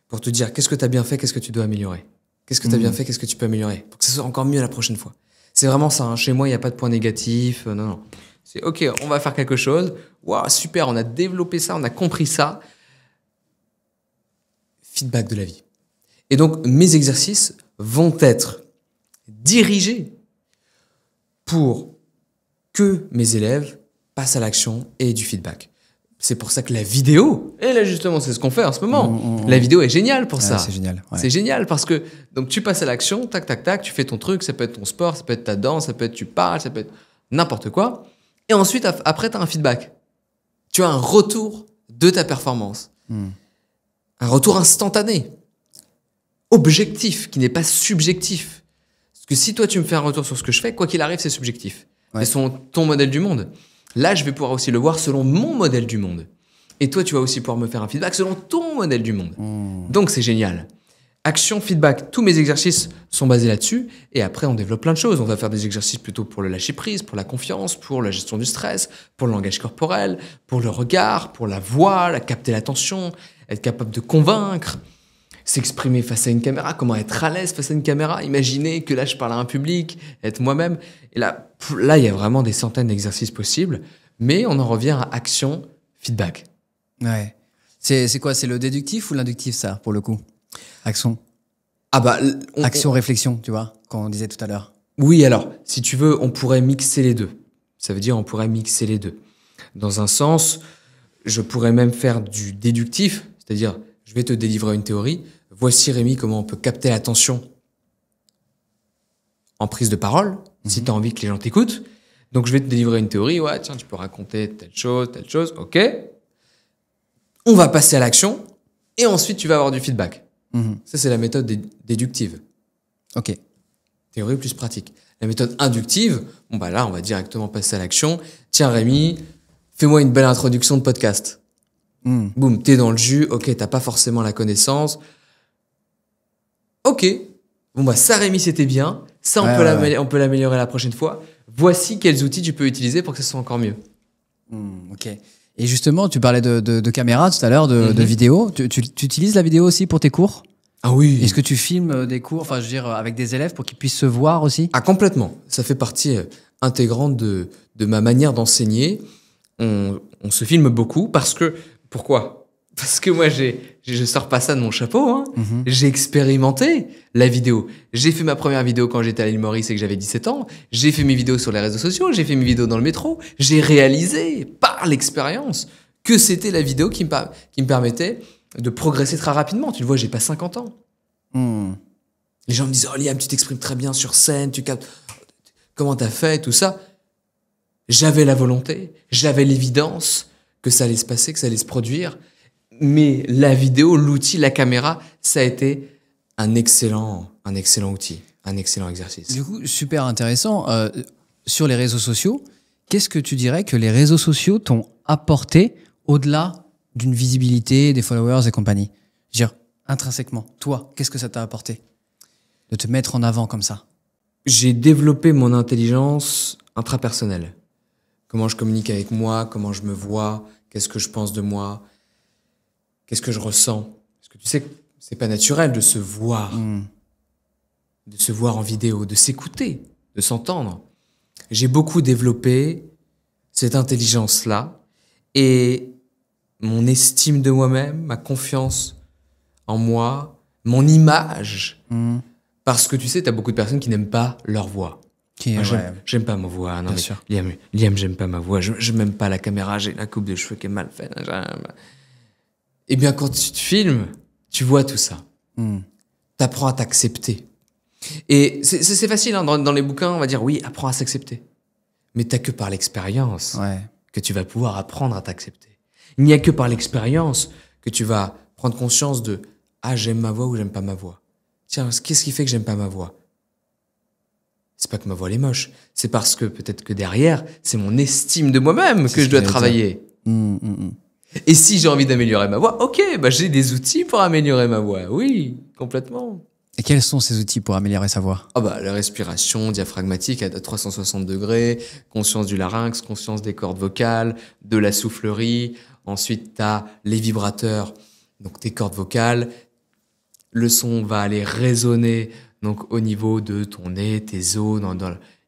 pour te dire qu'est-ce que tu as bien fait, qu'est-ce que tu dois améliorer. Qu'est-ce que tu as bien fait, qu'est-ce que tu peux améliorer pour que ce soit encore mieux la prochaine fois. C'est vraiment ça. Hein. Chez moi, il n'y a pas de point négatif. Non. C'est OK, on va faire quelque chose. Waouh, super, on a développé ça, on a compris ça. Feedback de la vie. Et donc, mes exercices vont être dirigés pour que mes élèves passent à l'action et aient du feedback. C'est pour ça que la vidéo, et là justement, c'est ce qu'on fait en ce moment. La vidéo est géniale pour ça. C'est génial. Ouais. C'est génial parce que donc tu passes à l'action, tac, tac, tac, tu fais ton truc, ça peut être ton sport, ça peut être ta danse, ça peut être tu parles, ça peut être n'importe quoi. Et ensuite, après, tu as un feedback. Tu as un retour de ta performance. Un retour instantané, objectif, qui n'est pas subjectif. Parce que si toi, tu me fais un retour sur ce que je fais, quoi qu'il arrive, c'est subjectif. Ouais. C'est ton modèle du monde. Là, je vais pouvoir aussi le voir selon mon modèle du monde. Et toi, tu vas aussi pouvoir me faire un feedback selon ton modèle du monde. Donc, c'est génial. Action, feedback, tous mes exercices sont basés là-dessus. Et après, on développe plein de choses. On va faire des exercices plutôt pour le lâcher-prise, pour la confiance, pour la gestion du stress, pour le langage corporel, pour le regard, pour la voix, capter l'attention, être capable de convaincre, s'exprimer face à une caméra, comment être à l'aise face à une caméra. Imaginez que là, je parle à un public, être moi-même. Et là, il y a vraiment des centaines d'exercices possibles. Mais on en revient à action, feedback. Ouais. C'est quoi? C'est le déductif ou l'inductif, ça, pour le coup? Action. Action, réflexion, tu vois, comme on disait tout à l'heure. Oui, alors, si tu veux, on pourrait mixer les deux. Ça veut dire on pourrait mixer les deux. Dans un sens, je pourrais même faire du déductif, c'est-à-dire, je vais te délivrer une théorie. Voici, Rémi, comment on peut capter l'attention en prise de parole, si tu as envie que les gens t'écoutent. Donc, je vais te délivrer une théorie. Ouais, tiens, tu peux raconter telle chose. OK. On va passer à l'action. Et ensuite, tu vas avoir du feedback. Ça, c'est la méthode déductive. Ok. Théorie plus pratique. La méthode inductive, bon, bah là, on va directement passer à l'action. Tiens, Rémi, fais-moi une belle introduction de podcast. Boum, t'es dans le jus. OK, t'as pas forcément la connaissance. OK. Bon, bah, ça, Rémi, c'était bien. Ça, on peut l'améliorer la prochaine fois. Voici quels outils tu peux utiliser pour que ce soit encore mieux. Ok. Et justement, tu parlais de caméra tout à l'heure, de vidéo. Tu utilises la vidéo aussi pour tes cours? Ah oui. Est-ce que tu filmes des cours, enfin, je veux dire, avec des élèves pour qu'ils puissent se voir aussi? Ah, complètement. Ça fait partie intégrante de ma manière d'enseigner. On se filme beaucoup parce que... Pourquoi? Parce que moi, je sors pas ça de mon chapeau. Hein. J'ai expérimenté la vidéo. J'ai fait ma première vidéo quand j'étais à l'île Maurice et que j'avais 17 ans. J'ai fait mes vidéos sur les réseaux sociaux. J'ai fait mes vidéos dans le métro. J'ai réalisé par l'expérience que c'était la vidéo qui me permettait de progresser très rapidement. Tu le vois, j'ai pas 50 ans. Les gens me disent « Oh Liam, tu t'exprimes très bien sur scène, tu captes... Comment t'as fait, tout ça ?» J'avais la volonté, j'avais l'évidence que ça allait se passer, que ça allait se produire. Mais la vidéo, l'outil, la caméra, ça a été un excellent outil, un excellent exercice. Du coup, super intéressant. Sur les réseaux sociaux, qu'est-ce que tu dirais que les réseaux sociaux t'ont apporté au-delà d'une visibilité, des followers et compagnie? Je veux dire, intrinsèquement, toi, qu'est-ce que ça t'a apporté de te mettre en avant comme ça? J'ai développé mon intelligence intrapersonnelle. Comment je communique avec moi, comment je me vois, qu'est-ce que je pense de moi, qu'est-ce que je ressens. Parce que tu sais, c'est pas naturel de se voir, de se voir en vidéo, de s'écouter, de s'entendre. J'ai beaucoup développé cette intelligence-là et mon estime de moi-même, ma confiance en moi, mon image. Parce que tu sais, t'as beaucoup de personnes qui n'aiment pas leur voix. J'aime pas ma voix. Non, mais Liam, j'aime pas ma voix. Je m'aime pas la caméra. J'ai la coupe de cheveux qui est mal faite. Eh bien, quand tu te filmes, tu vois tout ça. T'apprends à t'accepter. Et c'est facile, hein, dans les bouquins, on va dire oui, apprends à s'accepter. Mais t'as que par l'expérience que tu vas pouvoir apprendre à t'accepter. Il n'y a que par l'expérience que tu vas prendre conscience de ah, j'aime ma voix ou j'aime pas ma voix. Tiens, qu'est-ce qui fait que j'aime pas ma voix? C'est pas que ma voix elle est moche, c'est parce que peut-être que derrière, c'est mon estime de moi-même que je dois travailler. Et si j'ai envie d'améliorer ma voix, ok, bah j'ai des outils pour améliorer ma voix. Oui, complètement. Et quels sont ces outils pour améliorer sa voix? Ah bah la respiration diaphragmatique à 360 degrés, conscience du larynx, conscience des cordes vocales, de la soufflerie. Ensuite, t'as les vibrateurs, donc tes cordes vocales. Le son va aller résonner donc au niveau de ton nez, tes os,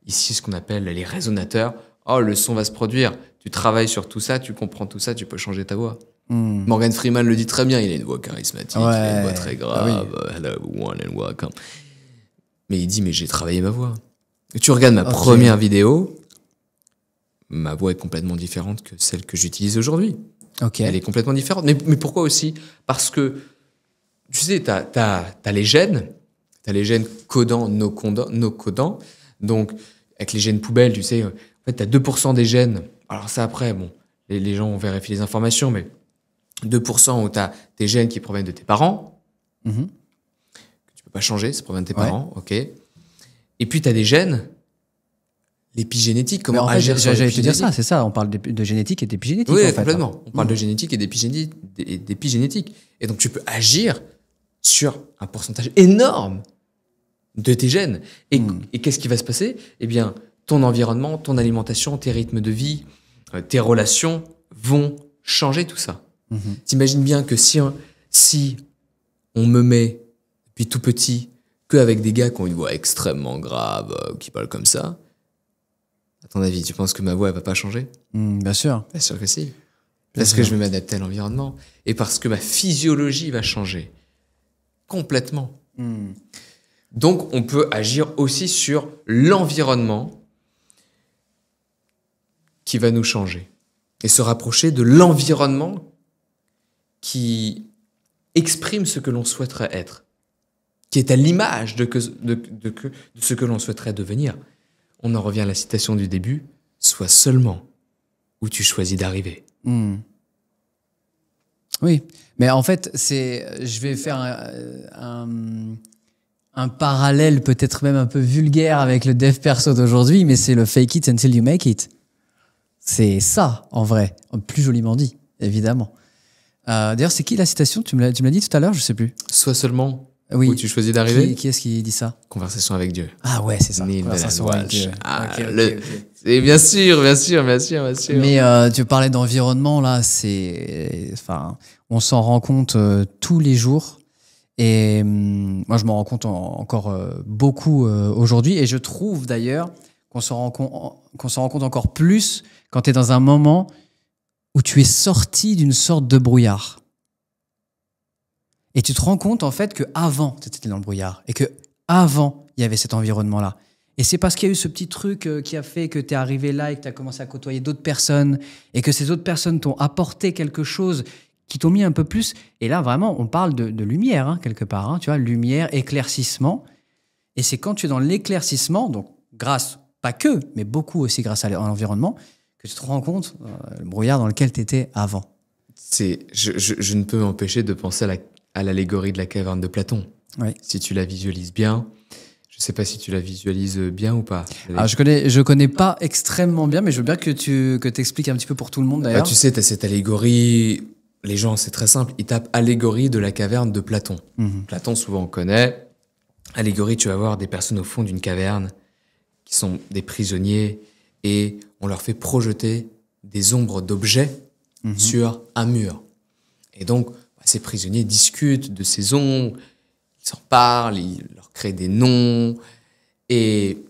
ici ce qu'on appelle les résonateurs. Oh, le son va se produire. Tu travailles sur tout ça, tu comprends tout ça, tu peux changer ta voix. Morgan Freeman le dit très bien, il a une voix charismatique, il a une voix très grave. Hello everyone and welcome. Mais il dit, mais j'ai travaillé ma voix. Et tu regardes ma première vidéo, ma voix est complètement différente que celle que j'utilise aujourd'hui. Elle est complètement différente. Mais pourquoi aussi? Parce que, tu sais, t'as les gènes. T'as les gènes codants, no codants. Donc, avec les gènes poubelles, tu sais, en fait, t'as 2% des gènes. Alors ça, après, bon, les gens ont vérifié les informations, mais 2% où t'as tes gènes qui proviennent de tes parents, que tu peux pas changer, ça provient de tes parents, ok. Et puis t'as des gènes, l'épigénétique, comment agir sur l'épigénétique. J'allais te dire ça, c'est ça, on parle de génétique et d'épigénétique. Oui, complètement. On parle de génétique et d'épigénétique. Et donc tu peux agir sur un pourcentage énorme de tes gènes. Et qu'est-ce qui va se passer? Eh bien, ton environnement, ton alimentation, tes rythmes de vie, tes relations vont changer tout ça. T'imagines bien que si on me met depuis tout petit qu'avec des gars qui ont une voix extrêmement grave, qui parlent comme ça, à ton avis, tu penses que ma voix elle va pas changer? Bien sûr. Bien sûr que si. Parce que je vais m'adapter à l'environnement et parce que ma physiologie va changer complètement. Donc, on peut agir aussi sur l'environnement qui va nous changer et se rapprocher de l'environnement qui exprime ce que l'on souhaiterait être, qui est à l'image de ce que l'on souhaiterait devenir. On en revient à la citation du début, soit seulement où tu choisis d'arriver. Oui, mais en fait, je vais faire un parallèle peut-être même un peu vulgaire avec le dev perso d'aujourd'hui, mais c'est le fake it until you make it. C'est ça, en vrai, plus joliment dit, évidemment. D'ailleurs, c'est qui la citation? Tu me l'as dit tout à l'heure, je sais plus. Soit seulement Oui. où tu choisis d'arriver. Qui est-ce qui dit ça? Conversation avec Dieu. Ah ouais, c'est ça. Neil Conversation Donald avec Dieu. Walsh. Ok. Et bien sûr. Mais tu parlais d'environnement, là, on s'en rend compte tous les jours. Et moi, je m'en rends compte encore beaucoup aujourd'hui. Et je trouve d'ailleurs qu'on s'en rend compte encore plus quand tu es dans un moment où tu es sorti d'une sorte de brouillard. Et tu te rends compte en fait qu'avant, tu étais dans le brouillard et qu'avant, il y avait cet environnement-là. Et c'est parce qu'il y a eu ce petit truc qui a fait que tu es arrivé là et que tu as commencé à côtoyer d'autres personnes et que ces autres personnes t'ont apporté quelque chose qui t'ont mis un peu plus. Et là, vraiment, on parle de lumière, hein, quelque part. Hein, tu vois, lumière, éclaircissement. Et c'est quand tu es dans l'éclaircissement, donc grâce, pas que, mais beaucoup aussi grâce à l'environnement, que tu te rends compte le brouillard dans lequel tu étais avant. Je ne peux m'empêcher de penser à l'allégorie de la caverne de Platon. Oui. Si tu la visualises bien, je ne sais pas si tu la visualises bien ou pas. Alors, je connais pas extrêmement bien, mais je veux bien que tu expliques un petit peu pour tout le monde d'ailleurs. Tu sais, tu as cette allégorie, les gens, c'est très simple, ils tapent allégorie de la caverne de Platon. Platon, souvent on connaît. Allégorie, tu vas voir des personnes au fond d'une caverne qui sont des prisonniers et on leur fait projeter des ombres d'objets sur un mur. Et donc, ces prisonniers discutent de ces ombres, ils s'en parlent, ils leur créent des noms. Et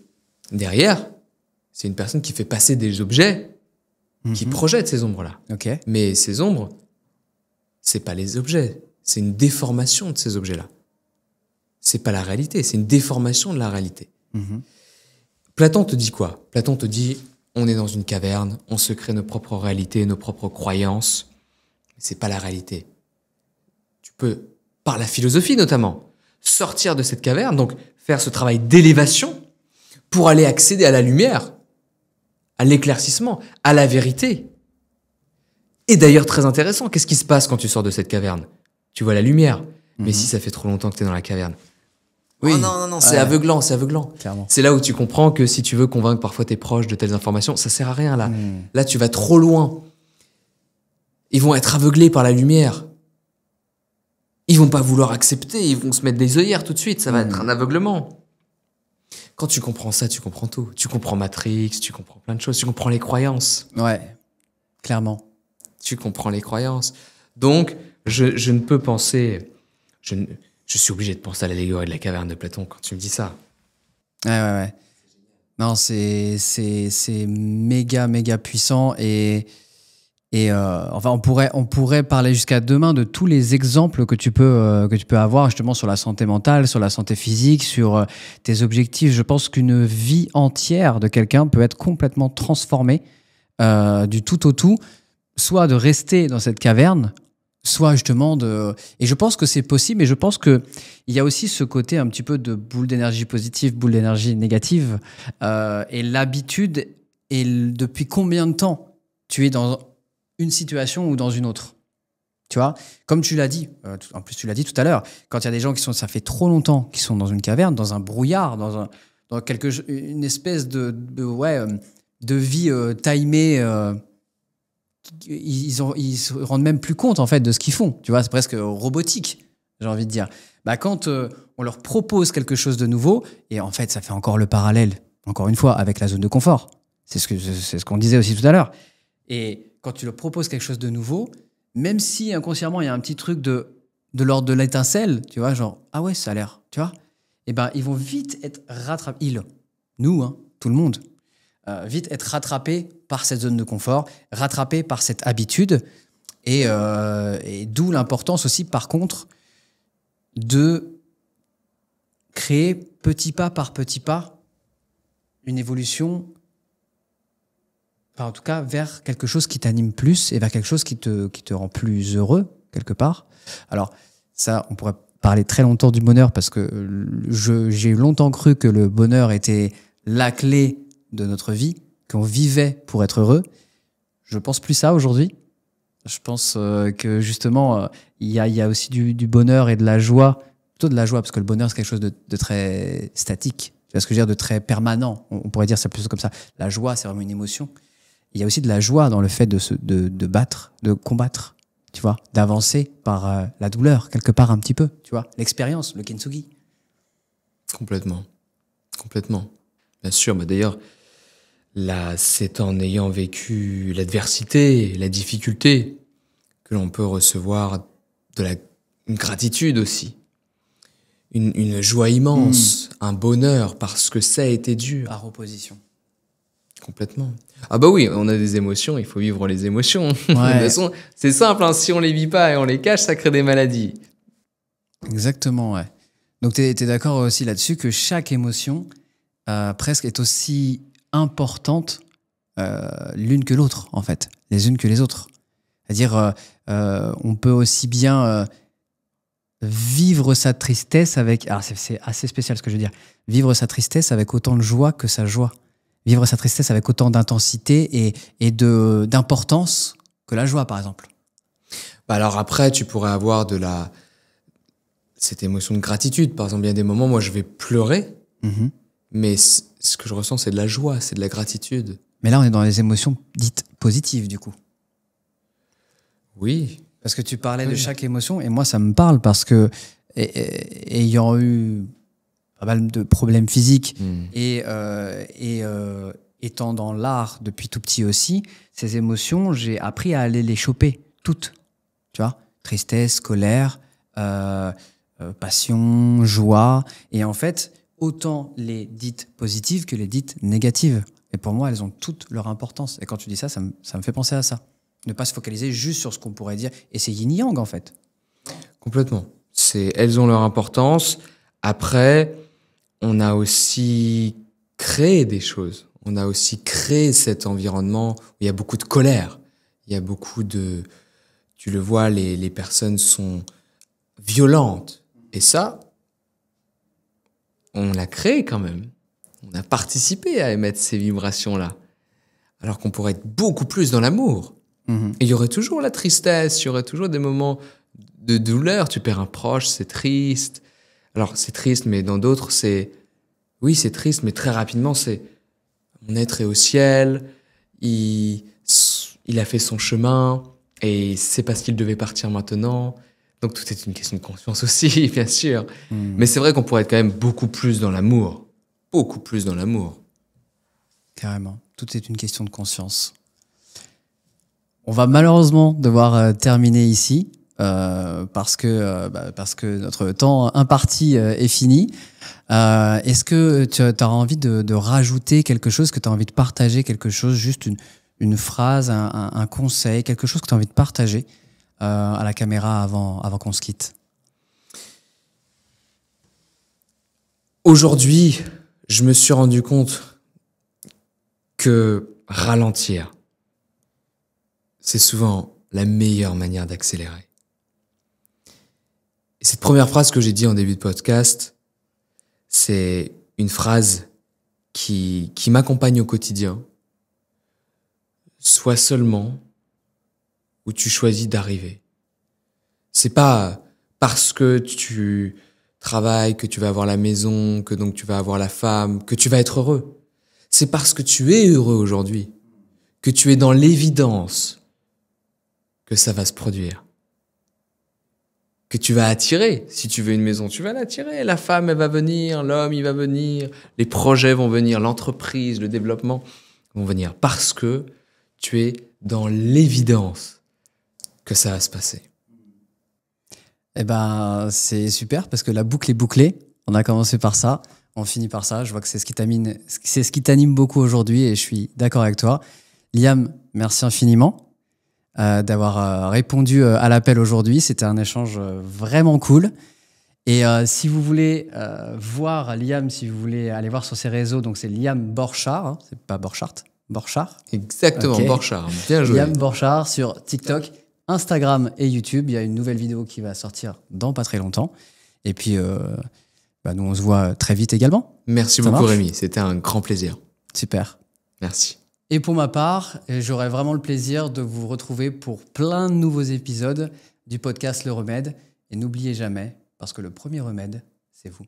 derrière, c'est une personne qui fait passer des objets qui projettent ces ombres-là. Okay. Mais ces ombres, c'est pas les objets, c'est une déformation de ces objets-là. C'est pas la réalité, c'est une déformation de la réalité. Platon te dit quoi? Platon te dit, on est dans une caverne, on se crée nos propres réalités, nos propres croyances. C'est pas la réalité. Tu peux, par la philosophie notamment, sortir de cette caverne, donc faire ce travail d'élévation pour aller accéder à la lumière, à l'éclaircissement, à la vérité. Et d'ailleurs, très intéressant, qu'est-ce qui se passe quand tu sors de cette caverne? Tu vois la lumière. Mais si ça fait trop longtemps que tu es dans la caverne. Oui. Oh non, c'est aveuglant, c'est aveuglant. Clairement. C'est là où tu comprends que si tu veux convaincre parfois tes proches de telles informations, ça sert à rien là. Là, tu vas trop loin. Ils vont être aveuglés par la lumière. Ils vont pas vouloir accepter, ils vont se mettre des œillères tout de suite, ça va être un aveuglement. Quand tu comprends ça, tu comprends tout. Tu comprends Matrix, tu comprends plein de choses, tu comprends les croyances. Ouais, clairement. Tu comprends les croyances. Donc, je ne peux penser... Je suis obligé de penser à l'allégorie de la caverne de Platon quand tu me dis ça. Ouais. Non, c'est méga puissant et enfin on pourrait parler jusqu'à demain de tous les exemples que tu peux avoir justement sur la santé mentale, sur la santé physique, sur tes objectifs. Je pense qu'une vie entière de quelqu'un peut être complètement transformée du tout au tout, soit de rester dans cette caverne, soit justement et je pense que c'est possible, mais je pense que il y a aussi ce côté un petit peu de boule d'énergie positive, boule d'énergie négative, et l'habitude. Et depuis combien de temps tu es dans une situation ou dans une autre? Tu vois, comme tu l'as dit, en plus tu l'as dit tout à l'heure, quand il y a des gens ça fait trop longtemps qu'ils sont dans une caverne, dans un brouillard, dans une espèce de vie timée. Ils se rendent même plus compte en fait de ce qu'ils font. Tu vois, c'est presque robotique, j'ai envie de dire. Quand on leur propose quelque chose de nouveau, et en fait, ça fait encore le parallèle, encore une fois, avec la zone de confort. C'est ce qu'on disait aussi tout à l'heure. Et quand tu leur proposes quelque chose de nouveau, même si inconsciemment il y a un petit truc de l'ordre de l'étincelle, tu vois, genre ah ouais, ça a l'air, tu vois. Et ils vont vite être rattrapés. Nous, hein, tout le monde. Vite être rattrapé par cette zone de confort, rattrapé par cette habitude, et d'où l'importance aussi, par contre, de créer petit pas par petit pas une évolution, enfin, en tout cas vers quelque chose qui t'anime plus et vers quelque chose qui te rend plus heureux, quelque part. Alors ça, on pourrait parler très longtemps du bonheur parce que j'ai longtemps cru que le bonheur était la clé de notre vie, qu'on vivait pour être heureux. Je pense plus ça aujourd'hui. Je pense que justement, il y a aussi du bonheur et de la joie, plutôt de la joie, parce que le bonheur, c'est quelque chose de très statique. Tu vois ce que je veux dire, de très permanent. On pourrait dire ça plutôt comme ça. La joie, c'est vraiment une émotion. Il y a aussi de la joie dans le fait de battre, de combattre, tu vois, d'avancer par la douleur, quelque part un petit peu, tu vois. L'expérience, le kintsugi. Complètement. Bien sûr, d'ailleurs, là, c'est en ayant vécu l'adversité, la difficulté, que l'on peut recevoir une gratitude aussi. Une joie immense, un bonheur, parce que ça a été dur. Par opposition. Complètement. Ah bah oui, on a des émotions, il faut vivre les émotions. De toute façon, c'est simple, hein, si on les vit pas et on les cache, ça crée des maladies. Exactement, ouais. Donc t'es d'accord aussi là-dessus que chaque émotion presque est aussi importante l'une que l'autre, en fait. Les unes que les autres. C'est-à-dire, on peut aussi bien vivre sa tristesse avec... Alors c'est assez spécial ce que je veux dire. Vivre sa tristesse avec autant de joie que sa joie. Vivre sa tristesse avec autant d'intensité et d'importance que la joie, par exemple. Alors après, tu pourrais avoir cette émotion de gratitude. Par exemple, il y a des moments, moi, je vais pleurer, mais ce que je ressens, c'est de la joie, c'est de la gratitude. Mais là, on est dans les émotions dites positives, du coup. Oui. Parce que tu parlais de chaque émotion, et moi, ça me parle parce que, ayant eu pas mal de problèmes physiques et étant dans l'art depuis tout petit aussi, ces émotions, j'ai appris à aller les choper toutes. Tu vois, tristesse, colère, passion, joie. Et en fait, autant les dites positives que les dites négatives. Et pour moi, elles ont toute leur importance. Et quand tu dis ça, ça me fait penser à ça. Ne pas se focaliser juste sur ce qu'on pourrait dire. Et c'est yin-yang, en fait. Complètement. Elles ont leur importance. Après, on a aussi créé des choses. On a aussi créé cet environnement où il y a beaucoup de colère. Il y a beaucoup de... Tu le vois, les personnes sont violentes. Et ça, on l'a créé quand même. On a participé à émettre ces vibrations-là. Alors qu'on pourrait être beaucoup plus dans l'amour. Et il y aurait toujours la tristesse, il y aurait toujours des moments de douleur. Tu perds un proche, c'est triste. Alors, c'est triste, mais dans d'autres, oui, c'est triste, mais très rapidement, c'est mon être est au ciel, il a fait son chemin, et c'est parce qu'il devait partir maintenant. Donc, tout est une question de conscience aussi, bien sûr. Mais c'est vrai qu'on pourrait être quand même beaucoup plus dans l'amour. Beaucoup plus dans l'amour. Carrément. Tout est une question de conscience. On va malheureusement devoir terminer ici. Parce que notre temps imparti est fini. Est-ce que tu auras envie de rajouter quelque chose, que tu as envie de partager quelque chose, juste une phrase, un conseil, quelque chose que tu as envie de partager à la caméra avant qu'on se quitte? Aujourd'hui, je me suis rendu compte que ralentir, c'est souvent la meilleure manière d'accélérer. Et cette première phrase que j'ai dit en début de podcast, c'est une phrase qui m'accompagne au quotidien. Sois seulement où tu choisis d'arriver. C'est pas parce que tu travailles, que tu vas avoir la maison, que donc tu vas avoir la femme, que tu vas être heureux. C'est parce que tu es heureux aujourd'hui, que tu es dans l'évidence que ça va se produire. Que tu vas attirer. Si tu veux une maison, tu vas l'attirer. La femme, elle va venir, l'homme, il va venir, les projets vont venir, l'entreprise, le développement vont venir. Parce que tu es dans l'évidence que ça va se passer. Eh ben, c'est super parce que la boucle est bouclée. On a commencé par ça, on finit par ça. Je vois que c'est ce qui t'anime beaucoup aujourd'hui et je suis d'accord avec toi. Liam, merci infiniment d'avoir répondu à l'appel aujourd'hui. C'était un échange vraiment cool. Et si vous voulez voir Liam, si vous voulez aller voir sur ses réseaux, donc c'est Liam Borchardt, hein, c'est pas Borchardt, Borchardt. Exactement, okay. Borchardt, bien joué. Liam Borchardt sur TikTok, Instagram et YouTube. Il y a une nouvelle vidéo qui va sortir dans pas très longtemps. Et puis, nous, on se voit très vite également. Merci beaucoup, Rémi. C'était un grand plaisir. Super. Merci. Et pour ma part, j'aurai vraiment le plaisir de vous retrouver pour plein de nouveaux épisodes du podcast Le Remède. Et n'oubliez jamais, parce que le premier remède, c'est vous.